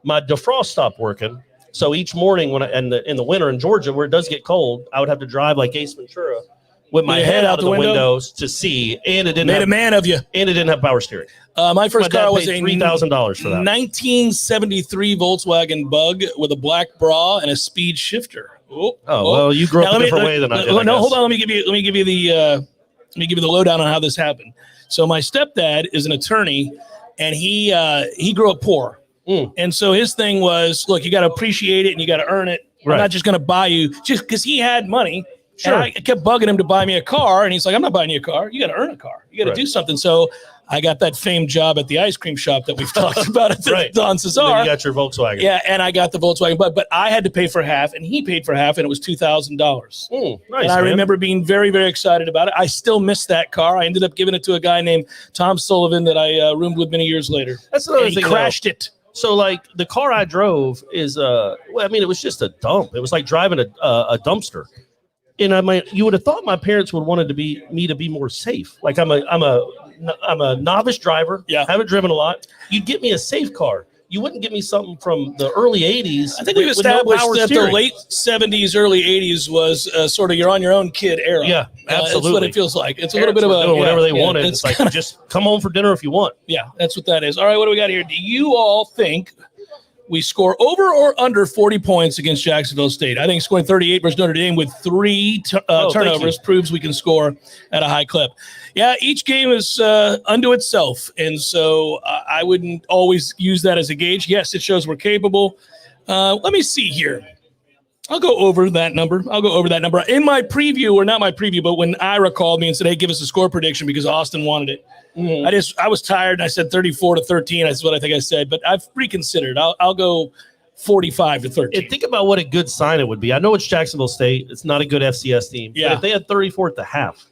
Speaker 2: My defrost stopped working. So each morning when in the winter in Georgia where it does get cold, I would have to drive like Ace Ventura with my head out of the windows to see, and it didn't
Speaker 1: made a man of you.
Speaker 2: And it didn't have power steering.
Speaker 1: My first car was a
Speaker 2: $3,000 for that
Speaker 1: 1973 Volkswagen Bug with a black bra and a speed shifter.
Speaker 2: Well, you grew up a different way than I did.
Speaker 1: No, hold on. Let me give you Let me give you the lowdown on how this happened. So my stepdad is an attorney, and he grew up poor. And so his thing was, look, you got to appreciate it and you got to earn it. Right. I'm not just going to buy you just because he had money. Sure. And I kept bugging him to buy me a car. And he's like, I'm not buying you a car. You got to earn a car. You got to do something. So I got that famed job at the ice cream shop that we've talked about at the Don Cesar.
Speaker 2: And then you got your Volkswagen.
Speaker 1: Yeah, and I got the Volkswagen. But I had to pay for half, and he paid for half, and it was $2,000.
Speaker 2: Nice,
Speaker 1: and I remember being very, very excited about it. I still miss that car. I ended up giving it to a guy named Tom Sullivan that I roomed with many years later.
Speaker 2: That's another thing.
Speaker 1: He crashed it.
Speaker 2: So, like, the car I drove is, it was just a dump. It was like driving a dumpster. And you would have thought my parents would wanted me to be more safe. Like, I'm a novice driver.
Speaker 1: Yeah.
Speaker 2: Haven't driven a lot. You'd get me a safe car. You wouldn't get me something from the early 80s.
Speaker 1: I think we've established that the late 70s, early 80s was sort of you're on your own kid era.
Speaker 2: Yeah, absolutely.
Speaker 1: That's what it feels like. It's a
Speaker 2: Parents
Speaker 1: little bit of
Speaker 2: doing whatever they wanted. It's like, just come home for dinner if you want.
Speaker 1: Yeah, that's what that is. All right, what do we got here? Do you all think we score over or under 40 points against Jacksonville State? I think scoring 38 versus Notre Dame with 3 turnovers proves we can score at a high clip. Yeah, each game is unto itself, and so I wouldn't always use that as a gauge. Yes, it shows we're capable. Let me see here. I'll go over that number. In my preview, or not my preview, but when Ira called me and said, hey, give us a score prediction because Austin wanted it. I was tired and I said 34-13. That's what I think I said, but I've reconsidered. I'll go 45-13.
Speaker 2: And think about what a good sign it would be. I know it's Jacksonville State. It's not a good FCS team.
Speaker 1: Yeah.
Speaker 2: But if they had 34 at the half,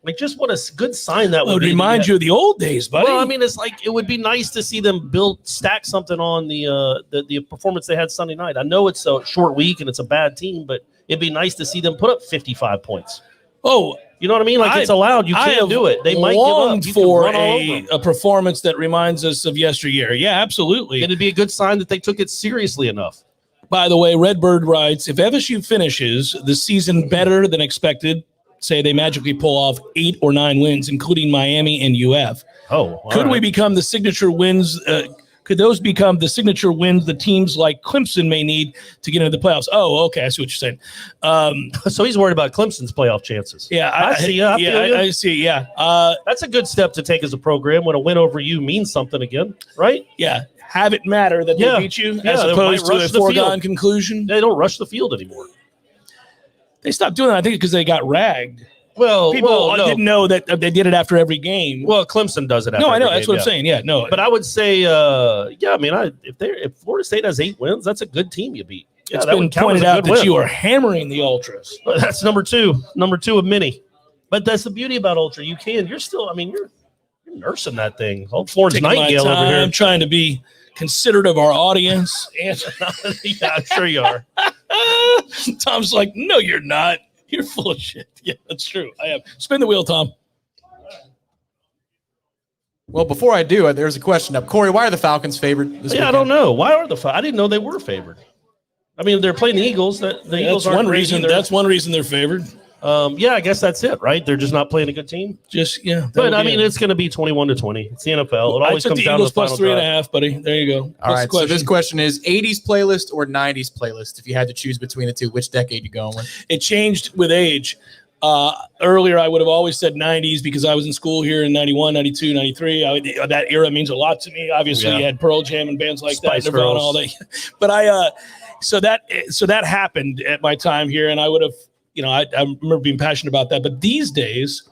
Speaker 2: like, just what a good sign that would be.
Speaker 1: Remind you of the old days, buddy.
Speaker 2: Well, I mean, it's like it would be nice to see them stack something on the performance they had Sunday night. I know it's a short week and it's a bad team, but it'd be nice to see them put up 55 points.
Speaker 1: Oh,
Speaker 2: you know what I mean? Like, it's allowed. You can't do it. They might
Speaker 1: longed
Speaker 2: give up.
Speaker 1: for a performance that reminds us of yesteryear. Yeah, absolutely.
Speaker 2: It'd be a good sign that they took it seriously enough.
Speaker 1: By the way, Redbird writes, if FSU finishes the season better than expected, say they magically pull off 8 or 9 wins, including Miami and UF. Could we become the signature wins? Could those become the signature wins the teams like Clemson may need to get into the playoffs? Oh, okay. I see what you're saying.
Speaker 2: So he's worried about Clemson's playoff chances.
Speaker 1: Yeah,
Speaker 2: I see.
Speaker 1: I see. Yeah.
Speaker 2: That's a good step to take as a program when a win over you means something again, right?
Speaker 1: Yeah. Have it matter that they beat you as opposed to a foregone conclusion.
Speaker 2: They don't rush the field anymore.
Speaker 1: They stopped doing that, I think, because they got ragged.
Speaker 2: Well,
Speaker 1: people didn't know that they did it after every game.
Speaker 2: Well, Clemson does it after
Speaker 1: I know.
Speaker 2: every
Speaker 1: That's what I'm saying. Yeah, no.
Speaker 2: But I would say, I mean, if Florida State has 8 wins, that's a good team you beat. Yeah,
Speaker 1: it's been pointed out that you are hammering the Ultras.
Speaker 2: But that's number two of many. But that's the beauty about Ultra. You're still, I mean, you're nursing that thing. Old Florence Nightingale over here.
Speaker 1: I'm trying to be considerate of our audience. And
Speaker 2: yeah, I'm sure you are.
Speaker 1: Tom's like, no, you're not. You're full of shit. Yeah, that's true. I am. Spin the wheel, Tom.
Speaker 3: Well, before I do, there's a question up. Corey, why are the Falcons favored this weekend?
Speaker 2: I don't know. Why are the Falcons? I didn't know they were favored. I mean, they're playing the Eagles. The Eagles aren't
Speaker 1: one reason. That's one reason they're favored.
Speaker 2: I guess that's it, right? They're just not playing a good team. But I mean, it's going to be 21-20. It's the NFL. It always comes down to the final
Speaker 1: plus 3.5, buddy. There you go.
Speaker 3: All right. So this question is 80s playlist or 90s playlist. If you had to choose between the two, which decade you going with?
Speaker 1: It changed with age. Earlier, I would have always said 90s because I was in school here in 91, 92, 93. That era means a lot to me. Obviously, you had Pearl Jam and bands like
Speaker 2: Spice
Speaker 1: that,
Speaker 2: Girls.
Speaker 1: Nirvana, all that. But so that happened at my time here, and I would have. I remember being passionate about that. But these days,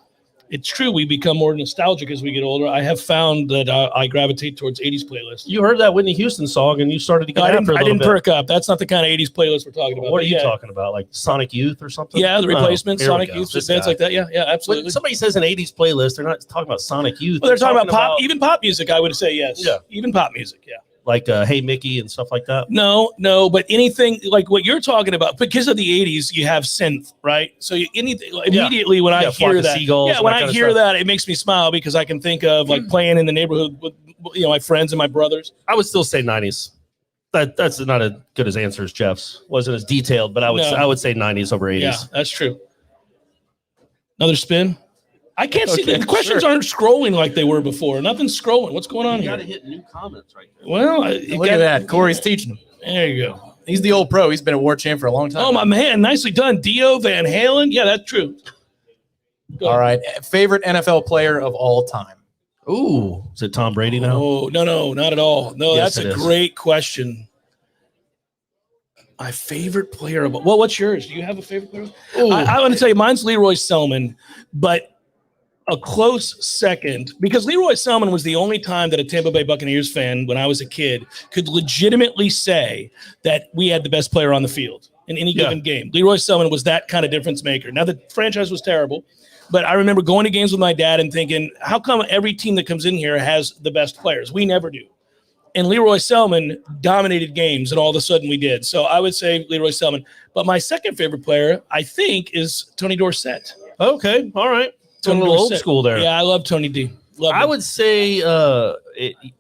Speaker 1: it's true, we become more nostalgic as we get older. I have found that I gravitate towards 80s playlists.
Speaker 2: You heard that Whitney Houston song, and you started to get after it a little bit.
Speaker 1: I didn't perk up. That's not the kind of 80s playlist we're talking about.
Speaker 2: What are you talking about? Like Sonic Youth or something?
Speaker 1: Yeah, the Replacements, Sonic Youth, bands like that. Yeah, absolutely.
Speaker 2: When somebody says an 80s playlist, they're not talking about Sonic Youth.
Speaker 1: Well, they're talking about pop, even pop music, I would say yes.
Speaker 2: Yeah.
Speaker 1: Even pop music, yeah.
Speaker 2: Like Hey Mickey and stuff like that?
Speaker 1: No, but anything like what you're talking about, because of the 80s, you have synth, right? So immediately when I hear that, that, it makes me smile because I can think of like playing in the neighborhood with my friends and my brothers.
Speaker 2: I would still say 90s. That's not as good as answer as Jeff's. Wasn't as detailed, but I would say 90s over 80s.
Speaker 1: Yeah, that's true. Another spin. I can't see the questions aren't scrolling like they were before. Nothing's scrolling. What's going on here?
Speaker 2: You got to hit new comments right there.
Speaker 1: Well,
Speaker 3: look at that. Corey's teaching.
Speaker 1: There you go.
Speaker 3: He's the old pro. He's been a war champ for a long time.
Speaker 1: Oh, my man. Nicely done. Dio Van Halen. Yeah, that's true. Go
Speaker 3: All
Speaker 1: ahead.
Speaker 3: right. Favorite NFL player of all time?
Speaker 2: Ooh, is it Tom Brady now?
Speaker 1: Oh, no, not at all. No,
Speaker 2: Yes,
Speaker 1: that's
Speaker 2: it
Speaker 1: a
Speaker 2: is.
Speaker 1: great question. My favorite player of well, what's yours? Do you have a favorite player? I want to tell you, mine's Leroy Selman, but a close second, because Leroy Selman was the only time that a Tampa Bay Buccaneers fan, when I was a kid, could legitimately say that we had the best player on the field in any given game. Leroy Selman was that kind of difference maker. Now, the franchise was terrible, but I remember going to games with my dad and thinking, how come every team that comes in here has the best players? We never do. And Leroy Selman dominated games, and all of a sudden we did. So I would say Leroy Selman. But my second favorite player, I think, is Tony Dorsett.
Speaker 2: Okay, all right.
Speaker 1: Tony
Speaker 2: A little old
Speaker 1: Dorsett.
Speaker 2: school there.
Speaker 1: Yeah, I love Tony D. Love
Speaker 2: I
Speaker 1: him.
Speaker 2: would say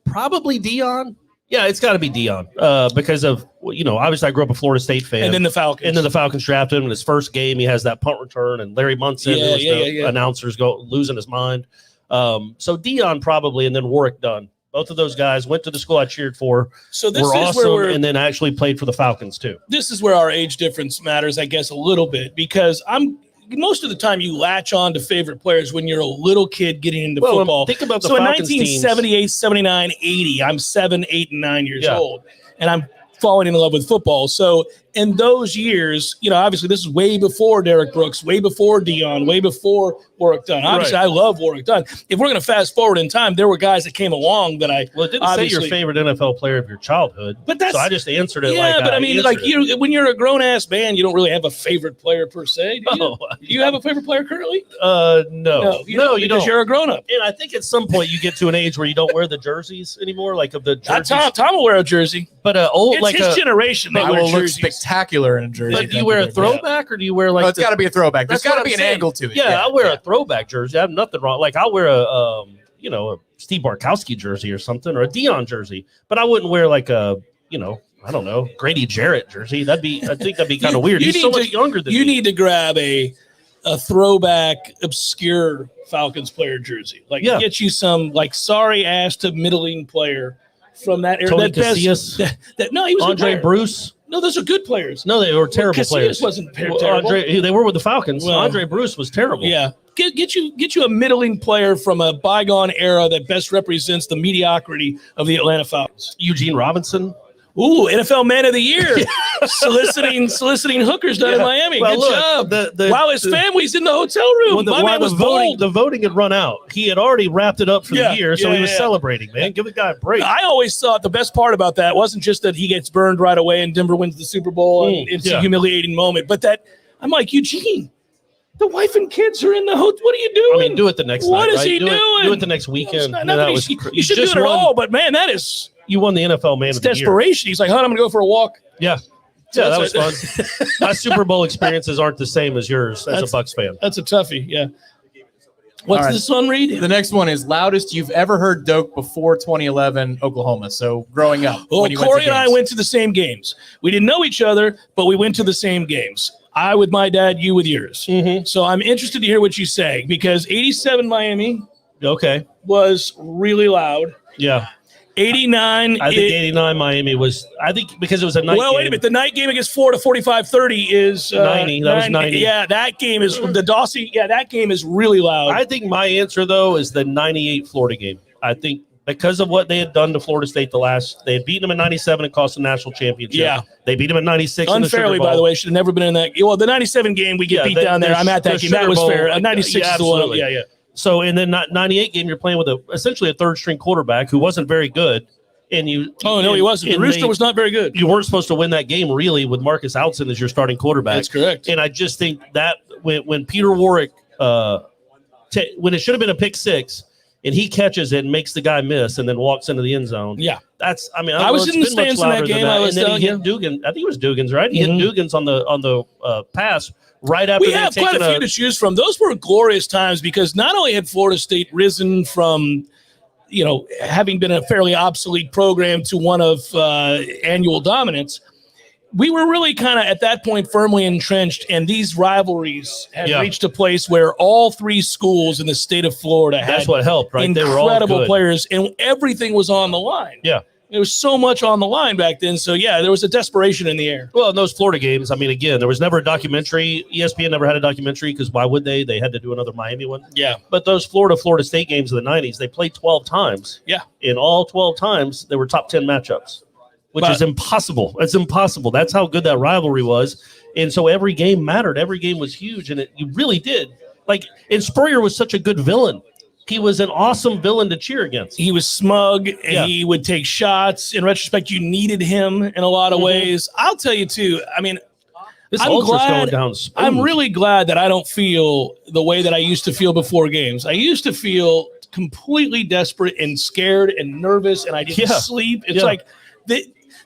Speaker 2: probably Dion. Yeah, it's got to be Dion because of, obviously I grew up a Florida State fan.
Speaker 1: And then the Falcons.
Speaker 2: And then the Falcons drafted him in his first game. He has that punt return, and Larry Munson, who was the announcers, losing his mind. So Dion probably, and then Warwick Dunn. Both of those guys went to the school I cheered for.
Speaker 1: So this
Speaker 2: were
Speaker 1: is
Speaker 2: awesome,
Speaker 1: where
Speaker 2: and then actually played for the Falcons too.
Speaker 1: This is where our age difference matters, I guess, a little bit, because most of the time you latch on to favorite players when you're a little kid getting into football.
Speaker 2: Think about the
Speaker 1: so
Speaker 2: Falcons
Speaker 1: in 1978, 79, 80, I'm 7, 8, and 9 years old, and I'm falling in love with football. So in those years, obviously this is way before Derek Brooks, way before Dion, way before Warwick Dunn. Obviously, I love Warwick Dunn. If we're going to fast forward in time, there were guys that came along that I
Speaker 2: Well, it didn't say your favorite NFL player of your childhood,
Speaker 1: but that's,
Speaker 2: so I just answered it.
Speaker 1: Yeah, but I mean, like when you're a grown ass man, you don't really have a favorite player per se. Do you? Do you have a favorite player currently?
Speaker 2: No, you
Speaker 1: because
Speaker 2: don't.
Speaker 1: You're a grown up.
Speaker 2: And I think at some point you get to an age where you don't wear the jerseys anymore, like of the jerseys.
Speaker 1: Tom will wear a jersey,
Speaker 2: but
Speaker 1: it's his generation. They
Speaker 3: I
Speaker 1: wear
Speaker 3: will look
Speaker 1: jerseys.
Speaker 3: spectacular in a jersey.
Speaker 2: But do you wear a throwback or do you wear like?
Speaker 3: No, it's got to be a throwback. There's
Speaker 2: That's
Speaker 3: got to
Speaker 2: what
Speaker 3: be
Speaker 2: I'm
Speaker 3: an
Speaker 2: saying.
Speaker 3: angle to it.
Speaker 2: Yeah, I wear a throwback jersey. I have nothing wrong. Like I'll wear a Steve Bartkowski jersey or something, or a Dion jersey. But I wouldn't wear like a I don't know, Grady Jarrett jersey. I think that'd be kind of weird. He's so much younger than me.
Speaker 1: You need to grab a throwback, obscure Falcons player jersey. Like get you some like sorry ass to middling player from that era.
Speaker 2: Tony Casillas.
Speaker 1: No, he was
Speaker 2: Andre Bruce.
Speaker 1: No, those are good players.
Speaker 2: No, they were terrible players.
Speaker 1: Wasn't terrible.
Speaker 2: They were with the Falcons.
Speaker 1: Well,
Speaker 2: Andre Bruce was terrible.
Speaker 1: Yeah. Get you a middling player from a bygone era that best represents the mediocrity of the Atlanta Falcons.
Speaker 2: Eugene Robinson.
Speaker 1: Ooh, NFL Man of the Year. soliciting hookers down in Miami.
Speaker 2: Well,
Speaker 1: Good job. While his family's in the hotel room.
Speaker 2: Well,
Speaker 1: My man was bold.
Speaker 2: The voting had run out. He had already wrapped it up for the year, so he was celebrating, man. Give the guy a break.
Speaker 1: I always thought the best part about that wasn't just that he gets burned right away and Denver wins the Super Bowl and it's a humiliating moment, but that I'm like, Eugene, the wife and kids are in the hotel. What are you doing?
Speaker 2: I mean, do it the next
Speaker 1: What
Speaker 2: night.
Speaker 1: is he doing?
Speaker 2: Do it the next weekend.
Speaker 1: You should do it at all, but man, that is...
Speaker 2: You won the NFL Man of the Year.
Speaker 1: Desperation. He's like, hon, I'm going to go for a walk.
Speaker 2: Yeah. Yeah, that was fun. My Super Bowl experiences aren't the same as yours as a Bucks fan.
Speaker 1: That's a toughie, yeah. What's this one, Reed?
Speaker 3: The next one is loudest you've ever heard Doak before 2011 Oklahoma. So growing up.
Speaker 1: Well, Corey and I went to the same games. We didn't know each other, but we went to the same games. I with my dad, you with yours.
Speaker 2: Mm-hmm.
Speaker 1: So I'm interested to hear what you say because 87 Miami was really loud.
Speaker 2: Yeah.
Speaker 1: 89.
Speaker 2: I think 89 Miami was, because it was a night game.
Speaker 1: Well, wait a minute. The night game against Florida 45-30 is
Speaker 2: 90. That was 90.
Speaker 1: Yeah, that game is the Dawson. Yeah, that game is really loud.
Speaker 2: I think my answer, though, is the 98 Florida game. I think because of what they had done to Florida State they had beaten them in 97 and cost the national championship.
Speaker 1: Yeah.
Speaker 2: They beat them in 96
Speaker 1: unfairly,
Speaker 2: in the Sugar Bowl.
Speaker 1: by the way. Should have never been in that. Well, the 97 game, we get beat down there. I'm at that game. That was fair. 96 is the one. Yeah.
Speaker 2: So, in the 98 game, you're playing with essentially a third-string quarterback who wasn't very good. And you.
Speaker 1: Oh, no, he wasn't. The Rooster was not very good.
Speaker 2: You weren't supposed to win that game, really, with Marcus Outzen as your starting quarterback.
Speaker 1: That's correct.
Speaker 2: And I just think that when Peter Warwick, when it should have been a pick six, and he catches it and makes the guy miss and then walks into the end zone.
Speaker 1: Yeah.
Speaker 2: I
Speaker 1: was in the stands in that game.
Speaker 2: And then he hit Dugan. I think it was Dugan's, right? He hit Dugan's on the pass right after.
Speaker 1: We have quite a few to choose from. Those were glorious times because not only had Florida State risen from, having been a fairly obsolete program to one of annual dominance, we were really kind of at that point firmly entrenched, and these rivalries had reached a place where all three schools in the state of Florida had
Speaker 2: what helped, right?
Speaker 1: Incredible
Speaker 2: they were all good
Speaker 1: players, and everything was on the line.
Speaker 2: Yeah.
Speaker 1: There was so much on the line back then. So, yeah, there was a desperation in the air.
Speaker 2: Well, in those Florida games, I mean, again, there was never a documentary. ESPN never had a documentary because why would they? They had to do another Miami one.
Speaker 1: Yeah.
Speaker 2: But those Florida State games in the 90s, they played 12 times.
Speaker 1: Yeah.
Speaker 2: In all 12 times, there were top 10 matchups, which is impossible. It's impossible. That's how good that rivalry was. And so every game mattered. Every game was huge, and you really did. Like, and Spurrier was such a good villain. He was an awesome villain to cheer against.
Speaker 1: He was smug. And he would take shots. In retrospect, you needed him in a lot of ways. I'll tell you, too, I mean, I'm really glad that I don't feel the way that I used to feel before games. I used to feel completely desperate and scared and nervous, and I didn't sleep. It's like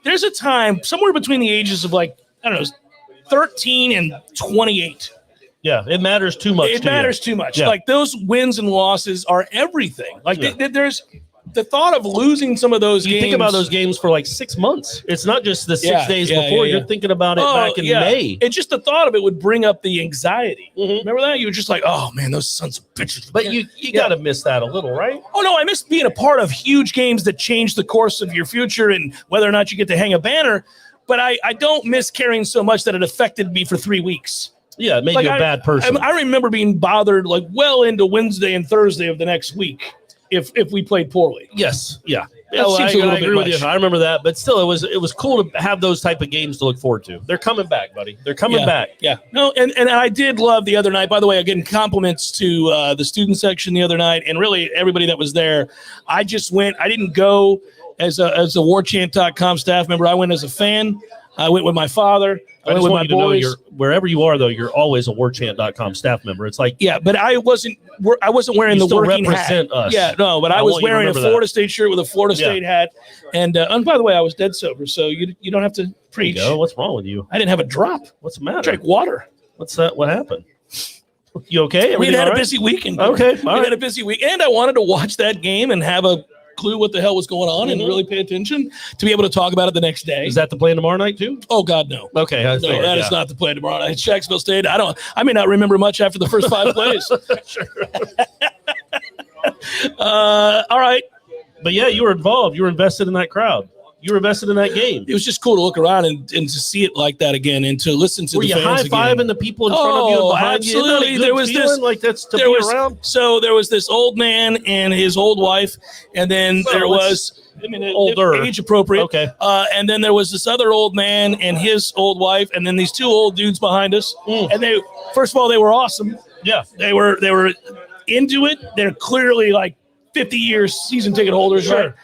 Speaker 1: there's a time somewhere between the ages of, like, I don't know, 13 and 28.
Speaker 2: Yeah, it matters too much.
Speaker 1: It matters too much.
Speaker 2: Yeah.
Speaker 1: Like, those wins and losses are everything. Like, there's the thought of losing some of those games.
Speaker 2: You think about those games for like 6 months. It's not just the 6 days before. You're thinking about it back in May.
Speaker 1: It's just the thought of it would bring up the anxiety. Remember that? You were just like, oh, man, those sons of bitches.
Speaker 2: But you got to miss that a little, right?
Speaker 1: Oh, no, I miss being a part of huge games that change the course of your future and whether or not you get to hang a banner. But I don't miss caring so much that it affected me for 3 weeks.
Speaker 2: Yeah, it made you a bad person.
Speaker 1: I remember being bothered like well into Wednesday and Thursday of the next week if we played poorly.
Speaker 2: Yes, yeah.
Speaker 1: Seems a little
Speaker 2: I
Speaker 1: bit
Speaker 2: agree with
Speaker 1: much.
Speaker 2: you. I remember that, but still, it was cool to have those type of games to look forward to. They're coming back, buddy. They're coming back.
Speaker 1: Yeah. No, and I did love the other night. By the way, again, compliments to the student section the other night, and really everybody that was there. I just went. I didn't go as a Warchant.com staff member. I went as a fan. I went with my father. I went with my boys.
Speaker 2: Wherever you are, though, you're always a Warchant.com staff member. It's like
Speaker 1: but I wasn't wearing the working
Speaker 2: represent
Speaker 1: hat.
Speaker 2: us.
Speaker 1: Yeah, no, but I was wearing a Florida State shirt with a Florida State hat. And by the way, I was dead sober, so you don't have to preach.
Speaker 2: What's wrong with you?
Speaker 1: I didn't have a drop.
Speaker 2: What's the matter?
Speaker 1: I drank water.
Speaker 2: What's that? What happened? You okay?
Speaker 1: We had a busy weekend.
Speaker 2: Okay,
Speaker 1: we had a busy week, and I wanted to watch that game and have a clue what the hell was going on and really pay attention to be able to talk about it the next day.
Speaker 2: Is that the plan tomorrow night too?
Speaker 1: Oh God, no.
Speaker 2: Okay,
Speaker 1: that is not the plan tomorrow night. Jacksonville State. I may not remember much after the first 5 plays. All right.
Speaker 2: But yeah, you were involved. You were invested in that crowd. You were invested in that game.
Speaker 1: It was just cool to look around and to see it like that again and to listen to the fans again. Were you
Speaker 2: high-fiving the people in front of you and behind
Speaker 1: absolutely.
Speaker 2: you? There was this like that's to be around.
Speaker 1: So there was this old man and his old wife, and then there was
Speaker 2: older,
Speaker 1: age appropriate.
Speaker 2: Okay.
Speaker 1: And then there was this other old man and his old wife, and then these two old dudes behind us. And they, first of all, they were awesome.
Speaker 2: Yeah.
Speaker 1: They were into it. They're clearly like 50 years season ticket holders,
Speaker 2: sure.
Speaker 1: right?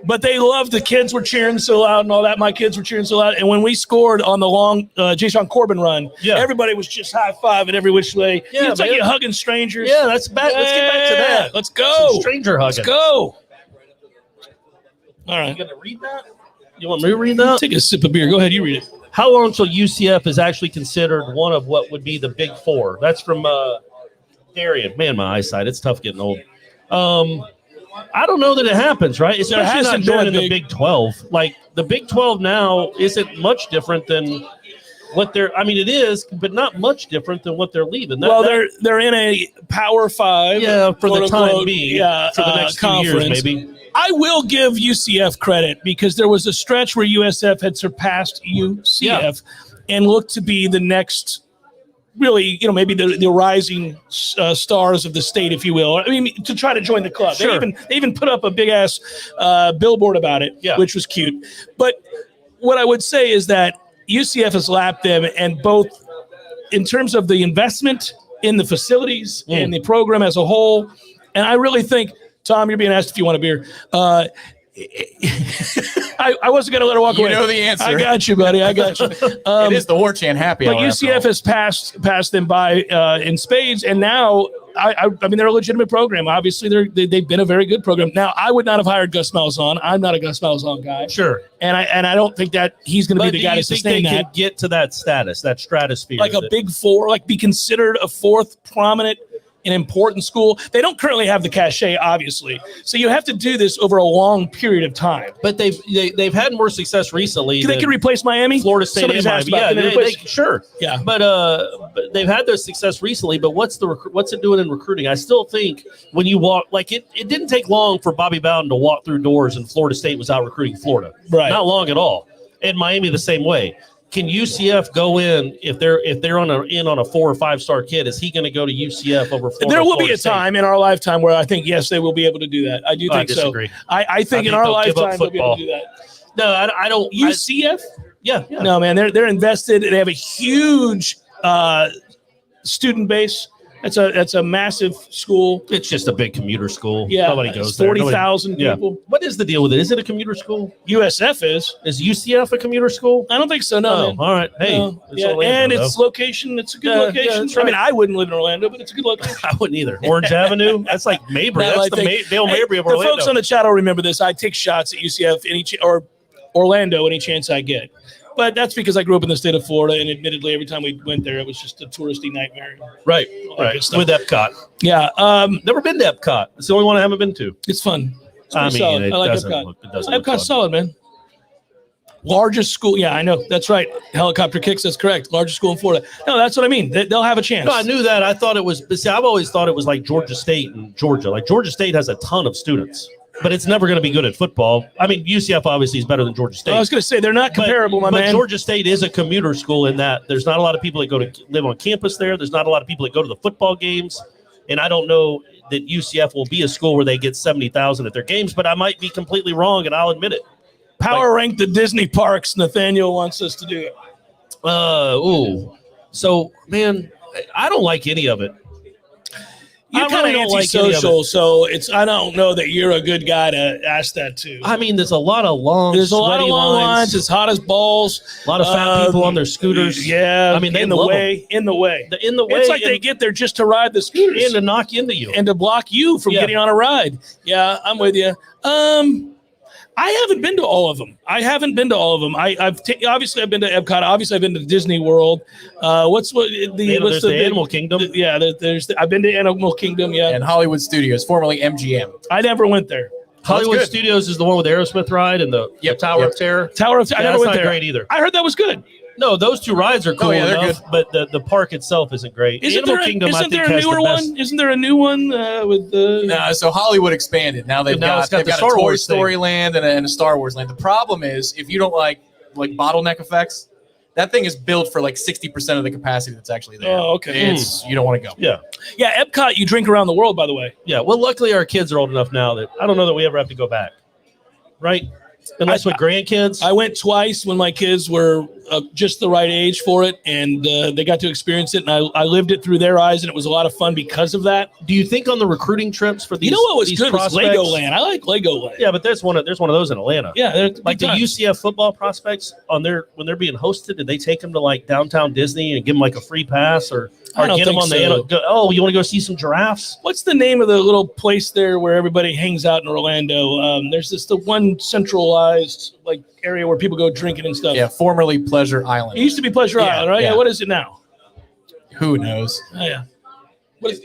Speaker 1: But they loved the kids were cheering so loud and all that. My kids were cheering so loud. And when we scored on the long Jason Corbin run, everybody was just high-fiving every which way.
Speaker 2: Yeah,
Speaker 1: it's like you're hugging strangers.
Speaker 2: Yeah, that's back. Let's get back to that.
Speaker 1: Let's go.
Speaker 2: Some stranger hugging.
Speaker 1: Let's go. All right.
Speaker 2: You going to read that? You want me to read that?
Speaker 1: Take a sip of beer. Go ahead. You read it.
Speaker 2: How long until UCF is actually considered one of what would be the Big Four? That's from Darian. Man, my eyesight. It's tough getting old. I don't know that it happens, right? Especially not joining the Big 12. Like, the Big 12 now isn't much different than what they're – I mean, it is, but not much different than what they're leaving.
Speaker 1: They're in a Power 5.
Speaker 2: Yeah, for the time being. For the next 2 years, maybe.
Speaker 1: I will give UCF credit because there was a stretch where USF had surpassed UCF and looked to be the next – really, maybe the rising stars of the state, if you will. I mean, to try to join the club.
Speaker 2: Sure.
Speaker 1: They even put up a big-ass billboard about it, which was cute. But what I would say is that UCF has lapped them, and both in terms of the investment in the facilities and the program as a whole, and I really think, Tom, you're being asked if you want a beer. I wasn't going to let her walk away.
Speaker 3: You know the answer.
Speaker 1: I got you, buddy. I got you.
Speaker 3: It is the Warchant Happy Hour.
Speaker 1: But UCF has passed them by in spades, and now I mean they're a legitimate program. Obviously, they've been a very good program. Now I would not have hired Gus Malzahn. I'm not a Gus Malzahn guy.
Speaker 2: Sure.
Speaker 1: And I don't think that he's going to be the guy to sustain that.
Speaker 2: Do you think they could get to that status, that stratosphere?
Speaker 1: Like a Big Four, like be considered a fourth prominent an important school. They don't currently have the cachet, obviously. So you have to do this over a long period of time.
Speaker 2: But they've had more success recently.
Speaker 1: They can replace Miami?
Speaker 2: Florida State
Speaker 1: Somebody's
Speaker 2: and
Speaker 1: asked
Speaker 2: Miami.
Speaker 1: about,
Speaker 2: Yeah, sure.
Speaker 1: Yeah.
Speaker 2: But they've had their success recently. But what's it doing in recruiting? I still think when you walk, like it didn't take long for Bobby Bowden to walk through doors and Florida State was out recruiting Florida.
Speaker 1: Right.
Speaker 2: Not long at all. And Miami the same way. Can UCF go in if they're on a 4 or 5 star kid? Is he going to go to UCF over Florida?
Speaker 1: There will be a
Speaker 2: State?
Speaker 1: time in our lifetime where I think yes, they will be able to do that. I do think
Speaker 2: I disagree.
Speaker 1: so. I think in our lifetime they'll be able to do that.
Speaker 2: No, I don't.
Speaker 1: UCF?
Speaker 2: Yeah.
Speaker 1: No, man, they're invested. They have a huge student base. That's a massive school.
Speaker 2: It's just a big commuter school.
Speaker 1: Yeah,
Speaker 2: Nobody goes there.
Speaker 1: 40,000 people.
Speaker 2: Yeah. What is the deal with it? Is it a commuter school?
Speaker 1: USF is.
Speaker 2: Is UCF a commuter school?
Speaker 1: I don't think so. No. Man.
Speaker 2: All right. Hey,
Speaker 1: No.
Speaker 2: it's
Speaker 1: Yeah,
Speaker 2: Orlando,
Speaker 1: and
Speaker 2: though.
Speaker 1: its location. It's a good
Speaker 2: Yeah,
Speaker 1: location.
Speaker 2: that's right.
Speaker 1: I mean, I wouldn't live in Orlando, but it's a good location.
Speaker 2: I wouldn't either. Orange Avenue. That's like Mabry.
Speaker 1: No,
Speaker 2: That's
Speaker 1: I think-
Speaker 2: Dale Mabry of
Speaker 1: the
Speaker 2: Orlando.
Speaker 1: folks on the chat will remember this. I take shots at UCF or Orlando any chance I get. But that's because I grew up in the state of Florida, and admittedly, every time we went there, it was just a touristy nightmare.
Speaker 2: right.
Speaker 1: good stuff.
Speaker 2: With Epcot.
Speaker 1: Yeah,
Speaker 2: Never been to Epcot. It's the only one I haven't been to.
Speaker 1: it's fun. It's
Speaker 2: I
Speaker 1: pretty
Speaker 2: mean,
Speaker 1: solid.
Speaker 2: it
Speaker 1: I like
Speaker 2: doesn't
Speaker 1: Epcot.
Speaker 2: look- it doesn't look
Speaker 1: Epcot's
Speaker 2: fun.
Speaker 1: solid, man. Largest school. Yeah, I know. That's right. Helicopter kicks. That's correct. Largest school in Florida. No, that's what I mean. They'll have a chance.
Speaker 2: No, I knew that. I thought it was. But see, I've always thought it was like Georgia State and Georgia. Like Georgia State has a ton of students, but it's never going to be good at football. I mean, UCF obviously is better than Georgia State.
Speaker 1: I was going to say they're not comparable,
Speaker 2: but,
Speaker 1: my
Speaker 2: but
Speaker 1: man.
Speaker 2: Georgia State is a commuter school in that there's not a lot of people that go to live on campus there. There's not a lot of people that go to the football games, and I don't know that UCF will be a school where they get 70,000 at their games. But I might be completely wrong, and I'll admit it.
Speaker 1: Power rank the Disney parks. Nathaniel wants us to do it.
Speaker 2: So man, I don't like any of it.
Speaker 1: You're
Speaker 2: I
Speaker 1: kind
Speaker 2: really
Speaker 1: of
Speaker 2: don't like any of
Speaker 1: antisocial,
Speaker 2: it.
Speaker 1: so I don't know that you're a good guy to ask that to.
Speaker 2: I mean, there's a lot of long,
Speaker 1: There's a lot of
Speaker 2: sweaty
Speaker 1: long lines. It's hot as balls.
Speaker 2: A lot of fat people on their scooters.
Speaker 1: Yeah,
Speaker 2: I mean, they
Speaker 1: in the
Speaker 2: love
Speaker 1: way. In the way.
Speaker 2: in the way.
Speaker 1: It's like they get there just to ride the scooters
Speaker 2: and to knock into you.
Speaker 1: and to block you from
Speaker 2: Yeah.
Speaker 1: getting on a ride. Yeah, I'm with you. I haven't been to all of them. Obviously I've been to Epcot. Obviously I've been to Disney World. What's
Speaker 2: There's the Animal Kingdom.
Speaker 1: I've been to Animal Kingdom. Yeah,
Speaker 3: And Hollywood Studios, formerly MGM.
Speaker 1: I never went there.
Speaker 2: Hollywood
Speaker 3: good.
Speaker 2: Studios is the one with the Aerosmith ride and the Tower of Terror.
Speaker 1: Tower of I
Speaker 2: Yeah,
Speaker 1: never
Speaker 2: that's
Speaker 1: went
Speaker 2: not
Speaker 1: there.
Speaker 2: great either.
Speaker 1: I heard that was good.
Speaker 2: No, those two rides are cool
Speaker 3: yeah, they're
Speaker 2: enough, but the park itself isn't great.
Speaker 1: Isn't
Speaker 2: Animal
Speaker 1: there
Speaker 2: Kingdom, I
Speaker 1: isn't
Speaker 2: think,
Speaker 1: there a
Speaker 2: has
Speaker 1: newer
Speaker 2: the best.
Speaker 1: one? Isn't there a new one with the?
Speaker 3: No, so Hollywood expanded. Now they've
Speaker 2: Now it's got
Speaker 3: they've
Speaker 2: the
Speaker 3: got
Speaker 2: Star
Speaker 3: a Toy
Speaker 2: Wars thing.
Speaker 3: Story land and a Star Wars land. The problem is if you don't like bottleneck effects, that thing is built for like 60% of the capacity that's actually there.
Speaker 1: Oh, okay.
Speaker 3: It's you don't want to go.
Speaker 2: Yeah,
Speaker 1: Yeah, Epcot. You drink around the world, by the way.
Speaker 2: yeah. Well, luckily our kids are old enough now that I don't know that we ever have to go back, right? Unless with grandkids.
Speaker 1: I went twice when my kids were just the right age for it, and they got to experience it, and I lived it through their eyes, and it was a lot of fun because of that.
Speaker 2: Do you think on the recruiting trips for these?
Speaker 1: You know what was
Speaker 2: these
Speaker 1: good was
Speaker 2: prospects-
Speaker 1: Legoland. I like Legoland.
Speaker 2: Yeah, but there's one of those in Atlanta.
Speaker 1: Yeah, they're
Speaker 2: Like the
Speaker 1: good times.
Speaker 2: UCF football prospects when they're being hosted, did they take them to like downtown Disney and give them like a free pass or
Speaker 1: I don't
Speaker 2: get them
Speaker 1: think
Speaker 2: on
Speaker 1: so.
Speaker 2: oh, you want to go see some giraffes?
Speaker 1: What's the name of the little place there where everybody hangs out in Orlando? There's the one centralized area where people go drinking and stuff.
Speaker 3: Yeah, formerly Pleasure Island.
Speaker 1: It used to be Pleasure
Speaker 3: Yeah,
Speaker 1: Island, right?
Speaker 3: yeah.
Speaker 1: Yeah. What is it now?
Speaker 3: Who knows?
Speaker 1: Oh, yeah. What is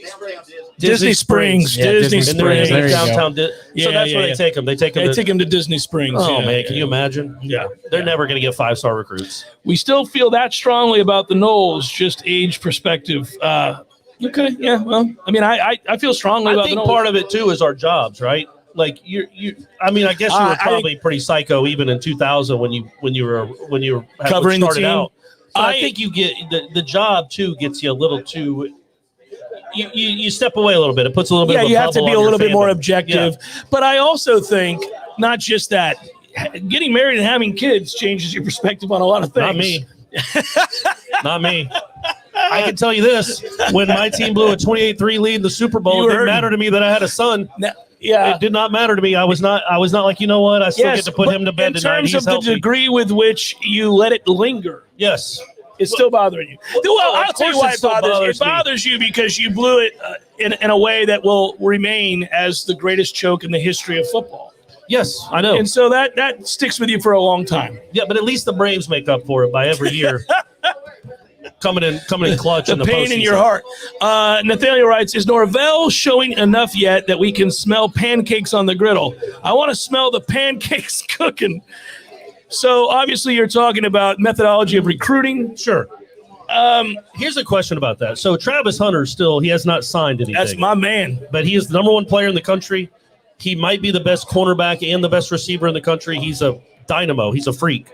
Speaker 2: Disney Springs.
Speaker 3: Yeah,
Speaker 1: Disney
Speaker 3: Disney
Speaker 2: And they're in
Speaker 3: Springs. There you
Speaker 2: downtown.
Speaker 3: go.
Speaker 2: So
Speaker 1: Yeah,
Speaker 2: that's where
Speaker 1: yeah.
Speaker 2: they take them. They take them.
Speaker 1: They take them to Disney Springs.
Speaker 2: Oh
Speaker 1: yeah,
Speaker 2: man, can
Speaker 1: yeah.
Speaker 2: you imagine?
Speaker 1: Yeah.
Speaker 2: They're never going to get 5-star recruits.
Speaker 1: We still feel that strongly about the Noles, just age perspective. Okay, yeah, well, I mean, I feel strongly
Speaker 2: I
Speaker 1: about
Speaker 2: think
Speaker 1: the Noles.
Speaker 2: part of it too is our jobs, right? Like you. I mean, I guess you were
Speaker 1: I
Speaker 2: probably pretty psycho even in 2000 when you were
Speaker 1: Covering the
Speaker 2: started
Speaker 1: team.
Speaker 2: out. So I
Speaker 1: I-
Speaker 2: think you get the job too gets you a little too. You step away a little bit. It puts a little bit.
Speaker 1: Yeah,
Speaker 2: of a
Speaker 1: you have to
Speaker 2: bubble
Speaker 1: be
Speaker 2: on
Speaker 1: a
Speaker 2: your
Speaker 1: little bit more
Speaker 2: fandom.
Speaker 1: objective. But I also think not just that. Getting married and having kids changes your perspective on a lot of things.
Speaker 2: Not me. Not me. I can tell you this: when my team blew a 28-3 lead in the Super Bowl,
Speaker 1: You
Speaker 2: it didn't
Speaker 1: heard
Speaker 2: matter to me that I had a son.
Speaker 1: Now, yeah.
Speaker 2: It did not matter to me. I was not like, you know what? I still get to put
Speaker 1: but
Speaker 2: him to bed
Speaker 1: in
Speaker 2: tonight.
Speaker 1: terms
Speaker 2: He's
Speaker 1: of the
Speaker 2: healthy.
Speaker 1: degree with which you let it linger,
Speaker 2: Yes.
Speaker 1: it's still bothering you. Well,
Speaker 2: of
Speaker 1: I'll tell you
Speaker 2: course
Speaker 1: why
Speaker 2: it
Speaker 1: it
Speaker 2: still
Speaker 1: bothers you. It
Speaker 2: bothers me.
Speaker 1: bothers you because you blew it in a way that will remain as the greatest choke in the history of football.
Speaker 2: Yes, I know.
Speaker 1: And so that sticks with you for a long time.
Speaker 2: Yeah, but at least the Braves make up for it by every year. coming in clutch.
Speaker 1: The
Speaker 2: in the
Speaker 1: pain in
Speaker 2: postseason.
Speaker 1: your heart. Nathaniel writes, is Norvell showing enough yet that we can smell pancakes on the griddle? I want to smell the pancakes cooking. So obviously you're talking about methodology of recruiting.
Speaker 2: Sure. Here's a question about that. So Travis Hunter he has not signed anything.
Speaker 1: That's my man.
Speaker 2: But he is the number one player in the country. He might be the best cornerback and the best receiver in the country. He's a dynamo. He's a freak.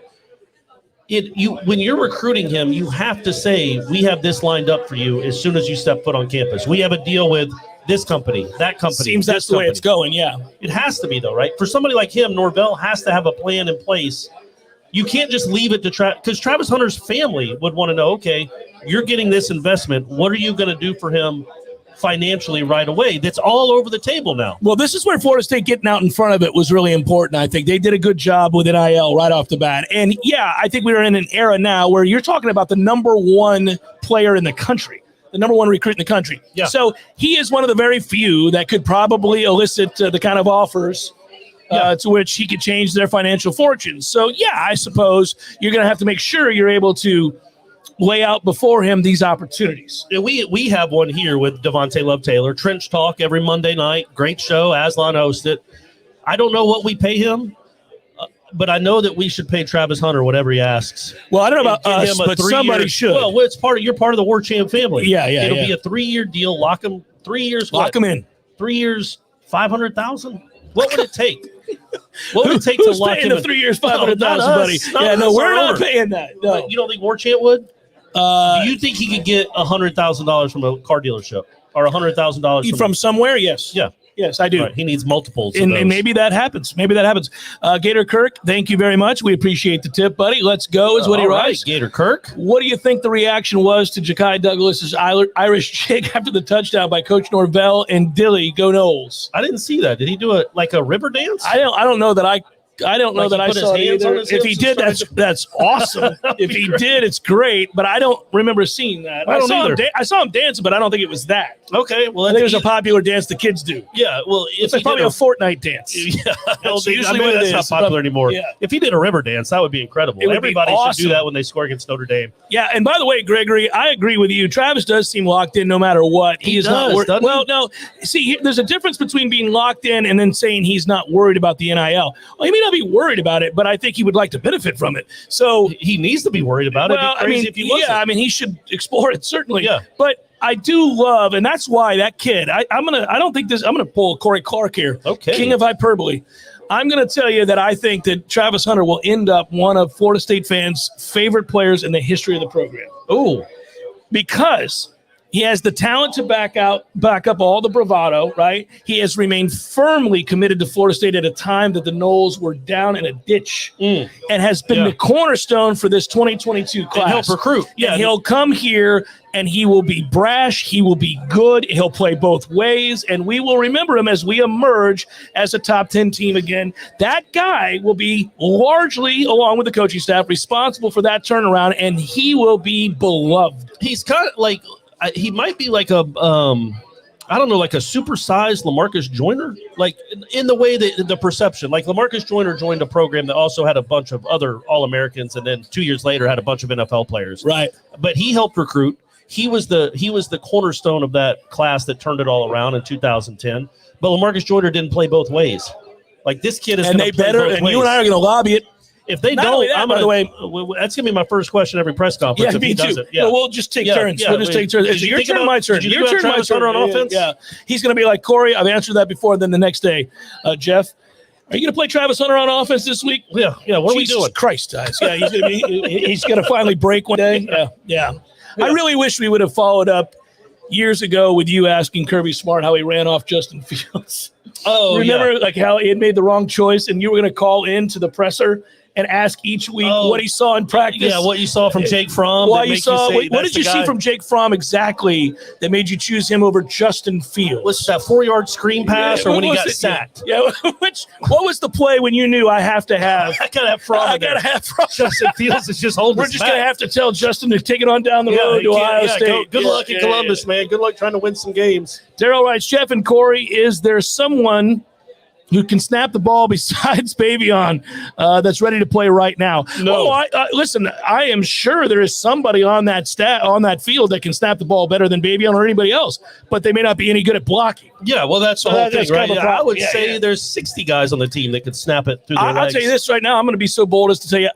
Speaker 2: When you're recruiting him, you have to say, we have this lined up for you as soon as you step foot on campus. We have a deal with this company, that company.
Speaker 1: Seems that's the way it's going, yeah.
Speaker 2: It has to be, though, right? For somebody like him, Norvell has to have a plan in place. You can't just leave it to because Travis Hunter's family would want to know, okay, you're getting this investment. What are you going to do for him financially right away? That's all over the table now.
Speaker 1: Well, this is where Florida State getting out in front of it was really important. I think they did a good job with NIL right off the bat. And yeah, I think we're in an era now where you're talking about the number one player in the country, the number one recruit in the country.
Speaker 2: Yeah.
Speaker 1: So he is one of the very few that could probably elicit the kind of offers to which he could change their financial fortunes. So yeah, I suppose you're going to have to make sure you're able to lay out before him these opportunities.
Speaker 2: We have one here with Devontae Love Taylor, Trench Talk every Monday night. Great show. Aslan hosts it. I don't know what we pay him, but I know that we should pay Travis Hunter whatever he asks.
Speaker 1: Well, I don't know about us, but somebody should.
Speaker 2: Well, you're part of the Warchant family.
Speaker 1: Yeah.
Speaker 2: It'll be a 3-year deal. Lock him 3 years.
Speaker 1: Lock him in.
Speaker 2: 3 years, $500,000. What would it take? What would it take to lock him
Speaker 1: in?
Speaker 2: in?
Speaker 1: 3 years, $500,000, buddy.
Speaker 2: Yeah,
Speaker 1: no, we're not paying that. No.
Speaker 2: You don't think Warchant would? Do you think he could get $100,000 from a car dealership or $100,000
Speaker 1: from somewhere? Yes.
Speaker 2: Yeah.
Speaker 1: Yes, I do.
Speaker 2: Right. He needs multiples.
Speaker 1: And maybe that happens. Gator Kirk, thank you very much. We appreciate the tip, buddy. Let's go is what he writes.
Speaker 2: Gator Kirk.
Speaker 1: What do you think the reaction was to Ja'Kai Douglas's Irish jig after the touchdown by Coach Norvell and Dilly? Go Noles.
Speaker 2: I didn't see that. Did he do it like a river dance?
Speaker 1: I don't know that I saw it either. If he did, that's awesome. If he did, it's great. But I don't remember seeing that. I saw him dancing, but I don't think it was that.
Speaker 2: Okay, well,
Speaker 1: I think it was a popular dance the kids do.
Speaker 2: Yeah, well,
Speaker 1: it's like probably a Fortnite dance.
Speaker 2: Yeah,
Speaker 1: usually
Speaker 2: that's not popular anymore.
Speaker 1: Yeah.
Speaker 2: If he did a river dance, that would be incredible. Everybody should do that when they score against Notre Dame.
Speaker 1: Yeah, and by the way, Gregory, I agree with you. Travis does seem locked in no matter what. He is not worried. Well, no. See, there's a difference between being locked in and then saying he's not worried about the NIL. Well, he may not be worried about it, but I think he would like to benefit from it. So
Speaker 2: he needs to be worried about it.
Speaker 1: Well,
Speaker 2: If he wasn't.
Speaker 1: I mean, he should explore it certainly.
Speaker 2: Yeah.
Speaker 1: But I do love, and that's why that kid. I'm gonna pull Corey Clark here.
Speaker 2: Okay.
Speaker 1: King of hyperbole. I'm going to tell you that I think that Travis Hunter will end up one of Florida State fans' favorite players in the history of the program.
Speaker 2: Oh,
Speaker 1: because he has the talent to back up all the bravado, right? He has remained firmly committed to Florida State at a time that the Noles were down in a ditch and has been the cornerstone for this 2022 class.
Speaker 2: And help recruit.
Speaker 1: Yeah, and he'll come here and he will be brash. He will be good. He'll play both ways, and we will remember him as we emerge as a top 10 team again. That guy will be largely, along with the coaching staff, responsible for that turnaround, and he will be beloved.
Speaker 2: He's kind of like he might be like a I don't know, like a supersized LaMarcus Joyner, like in the way that the perception, like LaMarcus Joyner joined a program that also had a bunch of other All-Americans, and then 2 years later had a bunch of NFL players.
Speaker 1: Right.
Speaker 2: But he helped recruit. He was the cornerstone of that class that turned it all around in 2010. But LaMarcus Joyner didn't play both ways. Like this kid is,
Speaker 1: and they better. And ways. You and I are going to lobby it.
Speaker 2: If they don't, by the way, that's going to be my first question every press conference.
Speaker 1: Yeah,
Speaker 2: if
Speaker 1: me
Speaker 2: he
Speaker 1: too.
Speaker 2: doesn't. Yeah.
Speaker 1: No, we'll just take turns.
Speaker 2: Yeah,
Speaker 1: we'll just take turns. Your turn, my turn. Your turn, my turn.
Speaker 2: On offense?
Speaker 1: Yeah. He's going to be like, Corey, I've answered that before. Then the next day, Jeff, are you going to play Travis Hunter on offense this week?
Speaker 2: Yeah. What are we doing?
Speaker 1: Christ, guys. Yeah, he's going to finally break one day. Yeah. I really wish we would have followed up years ago with you asking Kirby Smart how he ran off Justin Fields.
Speaker 2: Oh,
Speaker 1: remember like how he had made the wrong choice, and you were going to call in to the presser and ask each week what he saw in practice.
Speaker 2: Yeah, what you saw from Jake Fromm.
Speaker 1: What did you see from Jake Fromm exactly that made you choose him over Justin Fields?
Speaker 2: Was that 4-yard screen pass or when he got sacked?
Speaker 1: Yeah. What was the play when you knew I have to have?
Speaker 2: I gotta have Fromm.
Speaker 1: I gotta have Fromm.
Speaker 2: Justin Fields is just holding.
Speaker 1: We're just gonna have to tell Justin to take it on down the road to Ohio State.
Speaker 2: Good luck in Columbus, man. Good luck trying to win some games.
Speaker 1: Daryl writes, Jeff and Corey, is there someone who can snap the ball besides Bavion that's ready to play right now?
Speaker 2: No.
Speaker 1: Listen, I am sure there is somebody on that field that can snap the ball better than Bavion or anybody else, but they may not be any good at blocking.
Speaker 2: Yeah, well, that's the whole thing, right?
Speaker 1: kind of a
Speaker 2: I
Speaker 1: problem.
Speaker 2: would say there's 60 guys on the team that could snap it through their legs.
Speaker 1: I'll tell you this right now. I'm going to be so bold as to tell you,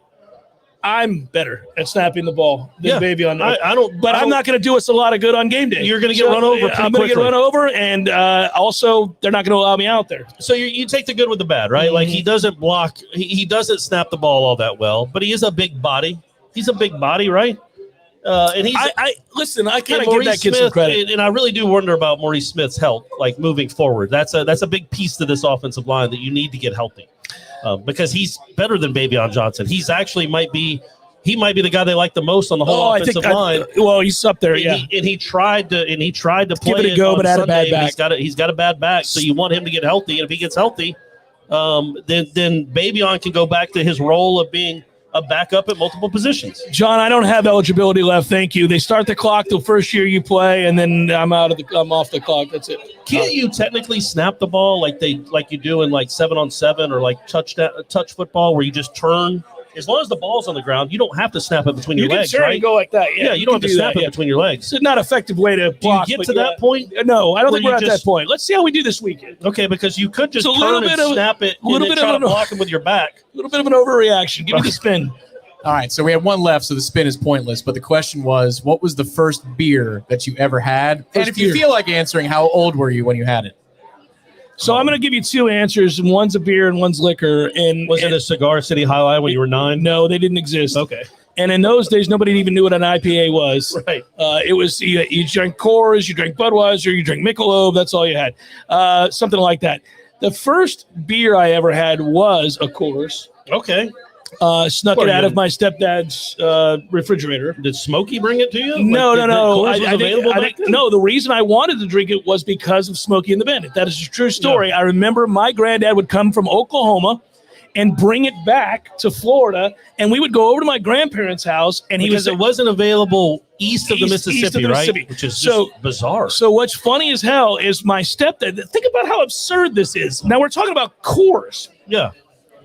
Speaker 1: I'm better at snapping the ball than Bavion. I'm not going to do us a lot of good on game day.
Speaker 2: You're going to get run over.
Speaker 1: I'm going to get run over, and also they're not going to allow me out there.
Speaker 2: So you take the good with the bad, right? Like he doesn't block, he doesn't snap the ball all that well, but he is a big body. He's a big body, right? And he's.
Speaker 1: Listen. I kind of give that kid some credit,
Speaker 2: and I really do wonder about Maurice Smith's health, like moving forward. That's a big piece to this offensive line that you need to get healthy. Because he's better than Bavion Johnson. He's actually might be the guy they like the most on the whole offensive line.
Speaker 1: Well, he's up there,
Speaker 2: And he tried to play
Speaker 1: give it a go, but had a bad back.
Speaker 2: He's got a bad back, so you want him to get healthy. And if he gets healthy, then Bavion can go back to his role of being a backup at multiple positions.
Speaker 1: John, I don't have eligibility left. Thank you. They start the clock the first year you play, and then I'm off the clock. That's it.
Speaker 2: Can't you technically snap the ball like you do in like 7-on-7 or like touch football where you just turn? As long as the ball's on the ground, you don't have to snap it between your legs, right?
Speaker 1: You go like that. Yeah,
Speaker 2: you don't have to snap it between your legs.
Speaker 1: It's not an effective way to block.
Speaker 2: Do you get to that point?
Speaker 1: No, I don't think we're at that point. Let's see how we do this weekend.
Speaker 2: Okay, because you could just turn and snap it and then try to block him with your back.
Speaker 1: A little bit of an overreaction. Give me the spin.
Speaker 3: All right, so we have one left, so the spin is pointless. But the question was, what was the first beer that you ever had? And if you feel like answering, how old were you when you had it?
Speaker 1: So I'm going to give you two answers, and one's a beer and one's liquor. And
Speaker 2: was it a Cigar City Highlight when you were 9?
Speaker 1: No, they didn't exist.
Speaker 2: Okay.
Speaker 1: And in those days, nobody even knew what an IPA was.
Speaker 2: Right.
Speaker 1: It was you drank Coors, you drank Budweiser, you drank Michelob. That's all you had. Something like that. The first beer I ever had was a Coors.
Speaker 2: Okay.
Speaker 1: Snuck it out of my stepdad's refrigerator.
Speaker 2: Did Smokey bring it to you?
Speaker 1: No.
Speaker 2: I think
Speaker 1: no, the reason I wanted to drink it was because of Smokey and the Bandit. That is a true story. I remember my granddad would come from Oklahoma and bring it back to Florida, and we would go over to my grandparents' house, and
Speaker 2: because it wasn't available east of the Mississippi, right? Which is just bizarre.
Speaker 1: So what's funny as hell is my stepdad. Think about how absurd this is. Now we're talking about Coors.
Speaker 2: Yeah.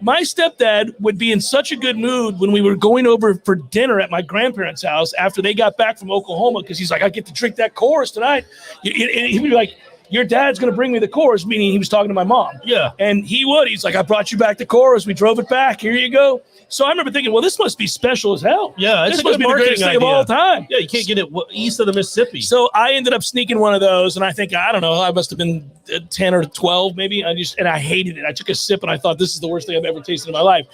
Speaker 1: My stepdad would be in such a good mood when we were going over for dinner at my grandparents' house after they got back from Oklahoma, because he's like, I get to drink that Coors tonight. He'd be like, your dad's going to bring me the Coors, meaning he was talking to my mom.
Speaker 2: Yeah.
Speaker 1: And he's like, I brought you back the Coors. We drove it back. Here you go. So I remember thinking, well, this must be special as hell.
Speaker 2: Yeah,
Speaker 1: this must be the greatest thing of all time.
Speaker 2: Yeah, you can't get it east of the Mississippi.
Speaker 1: So I ended up sneaking one of those, and I think, I don't know, I must have been 10 or 12 maybe. And I hated it. I took a sip, and I thought, this is the worst thing I've ever tasted in my life.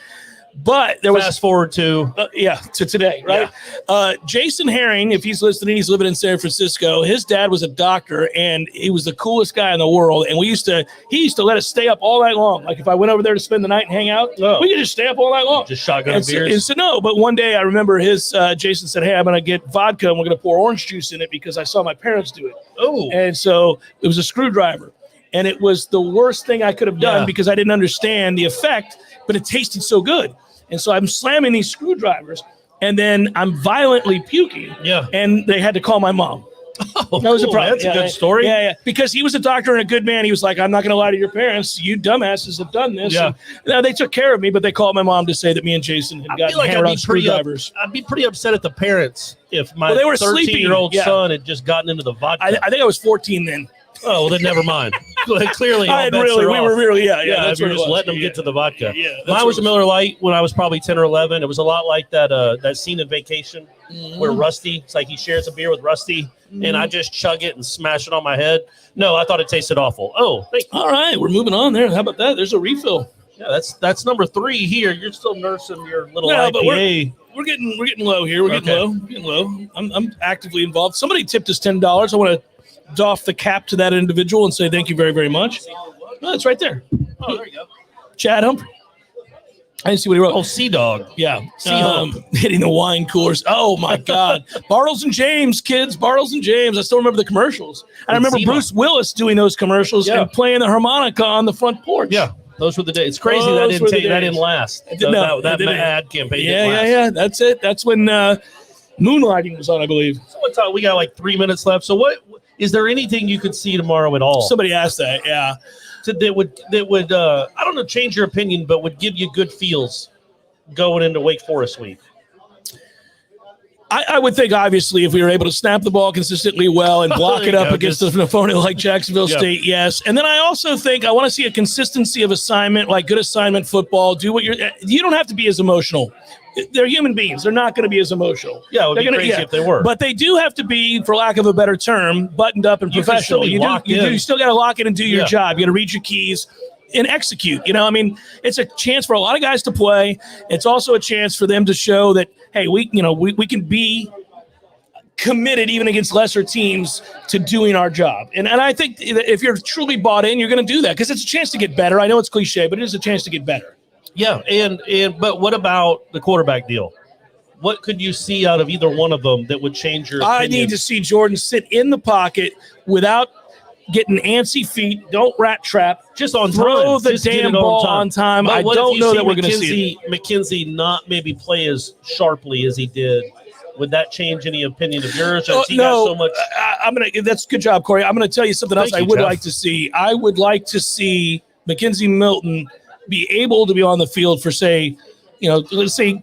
Speaker 1: But there was
Speaker 2: fast forward to
Speaker 1: to today, right? Yeah. Jason Herring, if he's listening, he's living in San Francisco. His dad was a doctor, and he was the coolest guy in the world. And he used to let us stay up all night long. Like if I went over there to spend the night and hang out, we could just stay up all night long.
Speaker 2: Just shotgun beers.
Speaker 1: So no, but one day I remember Jason said, "Hey, I'm going to get vodka and we're going to pour orange juice in it because I saw my parents do it."
Speaker 2: Oh,
Speaker 1: and so it was a screwdriver, and it was the worst thing I could have done because I didn't understand the effect, but it tasted so good. And so I'm slamming these screwdrivers, and then I'm violently puking.
Speaker 2: Yeah.
Speaker 1: And they had to call my mom.
Speaker 2: Oh,
Speaker 1: that was a problem.
Speaker 2: That's a good story.
Speaker 1: Yeah. Because he was a doctor and a good man. He was like, I'm not going to lie to your parents. You dumbasses have done this.
Speaker 2: Yeah.
Speaker 1: And, they took care of me, but they called my mom to say that me and Jason had gotten hammered on screwdrivers.
Speaker 2: I'd be pretty upset at the parents if my
Speaker 1: they were
Speaker 2: 13-year-old son had just gotten into the vodka.
Speaker 1: I think I was 14 then.
Speaker 2: Oh, well, then never mind. Clearly,
Speaker 1: we were really,
Speaker 2: that's just letting them get to the vodka.
Speaker 1: Yeah,
Speaker 2: mine was a Miller Lite when I was probably 10 or 11. It was a lot like that scene in Vacation where Rusty, it's like he shares a beer with Rusty, and I just chug it and smash it on my head. No, I thought it tasted awful. Oh,
Speaker 1: all right, we're moving on there. How about that? There's a refill.
Speaker 2: Yeah, that's number 3 here. You're still nursing your little IPA.
Speaker 1: But we're getting low here. We're getting low. I'm actively involved. Somebody tipped us $10. I want to doff the cap to that individual and say thank you very, very much. Oh, it's right there.
Speaker 2: Oh, there you go.
Speaker 1: Chad Humphrey. I didn't see what he wrote.
Speaker 2: Oh, Sea Dog.
Speaker 1: Yeah. Hitting the wine coolers. Oh, my God. Bartles and James, kids. Bartles and James. I still remember the commercials. And I remember Bruce Willis doing those commercials and playing the harmonica on the front porch.
Speaker 2: Yeah. Those were the days. It's crazy that didn't last. That ad campaign didn't last.
Speaker 1: Yeah. That's it. That's when Moonlighting was on, I believe.
Speaker 2: So we got like 3 minutes left. So what is there anything you could see tomorrow at all?
Speaker 1: Somebody asked that, yeah.
Speaker 2: that would I don't know, change your opinion, but would give you good feels going into Wake Forest week?
Speaker 1: I would think, obviously, if we were able to snap the ball consistently well and block it up against an opponent like Jacksonville State, yes. And then I also think I want to see a consistency of assignment, like good assignment football. You don't have to be as emotional. They're human beings. They're not going to be as emotional.
Speaker 2: Yeah, it would be crazy if they were.
Speaker 1: But they do have to be, for lack of a better term, buttoned up and professional. You still got to lock in and do your job. You got to read your keys and execute. It's a chance for a lot of guys to play. It's also a chance for them to show that, hey, we can be committed even against lesser teams to doing our job. And I think if you're truly bought in, you're going to do that because it's a chance to get better. I know it's cliche, but it is a chance to get better.
Speaker 2: Yeah, but what about the quarterback deal? What could you see out of either one of them that would change your opinion?
Speaker 1: I need to see Jordan sit in the pocket without getting antsy feet. Don't rat trap.
Speaker 2: Just on
Speaker 1: throw
Speaker 2: time.
Speaker 1: the damn ball on time. I don't know that we're going to see
Speaker 2: McKenzie not maybe play as sharply as he did. Would that change any opinion of yours? Or
Speaker 1: No,
Speaker 2: got so much?
Speaker 1: That's a good job, Corey. I'm going to tell you something else I would like to see. I would like to see McKenzie Milton be able to be on the field for, say, let's say,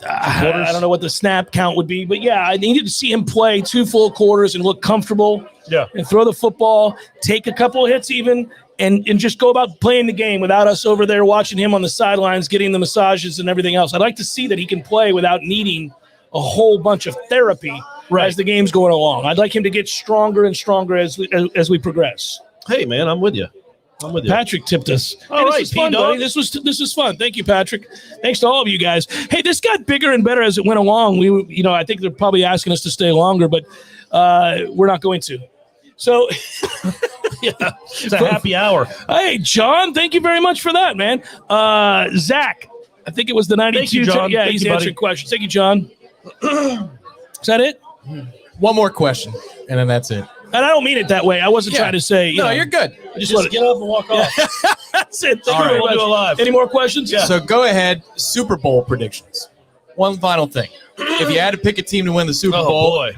Speaker 1: I don't know what the snap count would be, but I needed to see him play 2 full quarters and look comfortable.
Speaker 2: Yeah.
Speaker 1: And throw the football, take a couple of hits even, and just go about playing the game without us over there watching him on the sidelines, getting the massages and everything else. I'd like to see that he can play without needing a whole bunch of therapy as the game's going along. I'd like him to get stronger and stronger as we progress.
Speaker 2: Hey, man, I'm with you.
Speaker 1: Patrick tipped us. All right, this was fun, buddy. This was fun. Thank you, Patrick. Thanks to all of you guys. Hey, this got bigger and better as it went along. I think they're probably asking us to stay longer, but we're not going to. So
Speaker 2: it's a happy hour.
Speaker 1: Hey, John, thank you very much for that, man. Zach, I think it was the 92.
Speaker 2: Thank you, John.
Speaker 1: He's answering questions. Thank you, John. Is that it?
Speaker 3: One more question, and then that's it.
Speaker 1: And I don't mean it that way. I wasn't trying to say.
Speaker 3: You're good.
Speaker 1: Just
Speaker 2: get up and walk off.
Speaker 1: That's it.
Speaker 3: All right.
Speaker 2: We'll do it live.
Speaker 1: Any more questions?
Speaker 3: Yeah. So go ahead. Super Bowl predictions. One final thing. If you had to pick a team to win the Super Bowl,
Speaker 2: boy.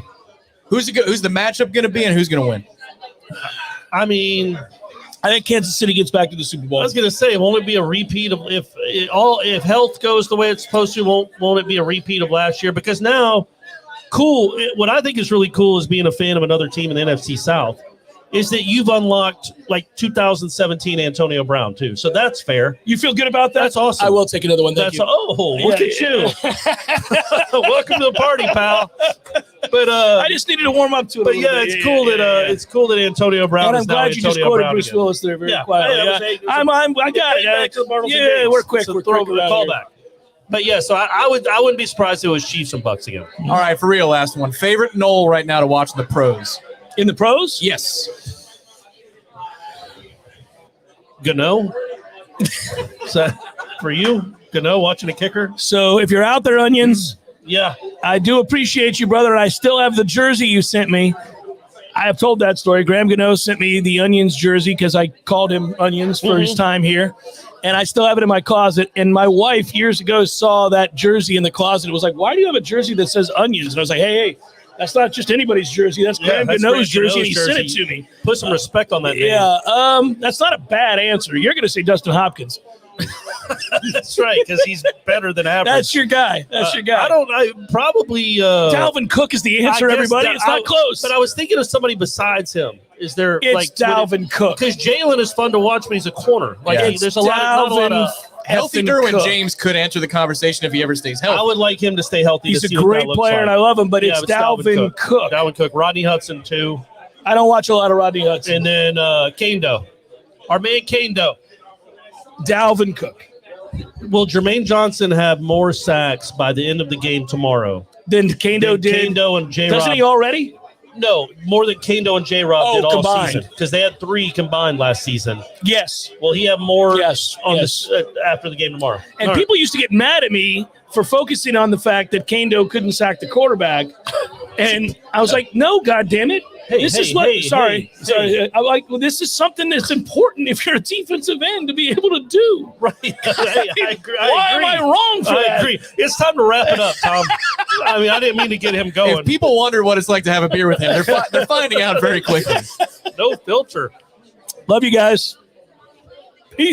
Speaker 3: Who's the matchup going to be, and who's going to win?
Speaker 2: I mean,
Speaker 1: I think Kansas City gets back to the Super Bowl.
Speaker 2: I was going to say, won't it be a repeat of if health goes the way it's supposed to? Won't it be a repeat of last year? Because now. Cool. What I think is really cool is being a fan of another team in the NFC South is that you've unlocked like 2017 Antonio Brown too. So that's fair.
Speaker 1: You feel good about that?
Speaker 2: That's awesome.
Speaker 1: I will take another one. Thank you.
Speaker 2: Look at you. Welcome to the party, pal. But
Speaker 1: I just needed to warm up to it.
Speaker 2: But it's cool that Antonio Brown.
Speaker 1: And I'm glad you just quoted Bruce Willis there very quietly. I got it. Yeah, we're quick. We're quick
Speaker 2: the callback. But so I wouldn't be surprised if it was Chiefs and Bucks again.
Speaker 3: All right, for real, last one. Favorite Nole right now to watch in the pros?
Speaker 1: In the pros?
Speaker 3: Yes.
Speaker 2: Gano? Is that for you? Gano watching a kicker?
Speaker 1: So if you're out there, Onions,
Speaker 2: yeah,
Speaker 1: I do appreciate you, brother. I still have the jersey you sent me. I have told that story. Graham Gano sent me the Onions jersey because I called him Onions for his time here. And I still have it in my closet. And my wife years ago saw that jersey in the closet. It was like, why do you have a jersey that says Onions? And I was like, hey, that's not just anybody's jersey. That's Graham Gano's jersey. And he sent it to me.
Speaker 2: Put some respect on that name.
Speaker 1: Yeah, that's not a bad answer. You're going to say Dustin Hopkins.
Speaker 2: That's right, because he's better than average.
Speaker 1: That's your guy.
Speaker 2: I probably
Speaker 1: Dalvin Cook is the answer, everybody. It's not close.
Speaker 2: But I was thinking of somebody besides him. Is there
Speaker 1: Dalvin Cook?
Speaker 2: Because Jalen is fun to watch, but he's a corner. There's not a lot of
Speaker 3: healthy. Derwin James could enter the conversation if he ever stays healthy.
Speaker 2: I would like him to stay healthy.
Speaker 1: He's a great player, and I love him. But it's Dalvin Cook.
Speaker 2: Dalvin Cook, Rodney Hudson too.
Speaker 1: I don't watch a lot of Rodney Hudson.
Speaker 2: And then Kando, our man Kando.
Speaker 1: Dalvin Cook.
Speaker 2: Will Jermaine Johnson have more sacks by the end of the game tomorrow
Speaker 1: than Kando did?
Speaker 2: Kando and J-Rob.
Speaker 1: Doesn't he already?
Speaker 2: No, more than Kando and J-Rob did all
Speaker 1: combined.
Speaker 2: season. Because they had 3 combined last season.
Speaker 1: Yes.
Speaker 2: Will he have more
Speaker 1: this
Speaker 2: after the game tomorrow?
Speaker 1: And people used to get mad at me for focusing on the fact that Kando couldn't sack the quarterback. And I was like, no, goddammit. This is something that's important if you're a defensive end to be able to do.
Speaker 2: Right. I agree.
Speaker 1: Why am I wrong for that?
Speaker 2: I agree. It's time to wrap it up, Tom. I mean, I didn't mean to get him going.
Speaker 3: If people wonder what it's like to have a beer with him, they're finding out very quickly.
Speaker 2: No filter.
Speaker 1: Love you guys. Peace.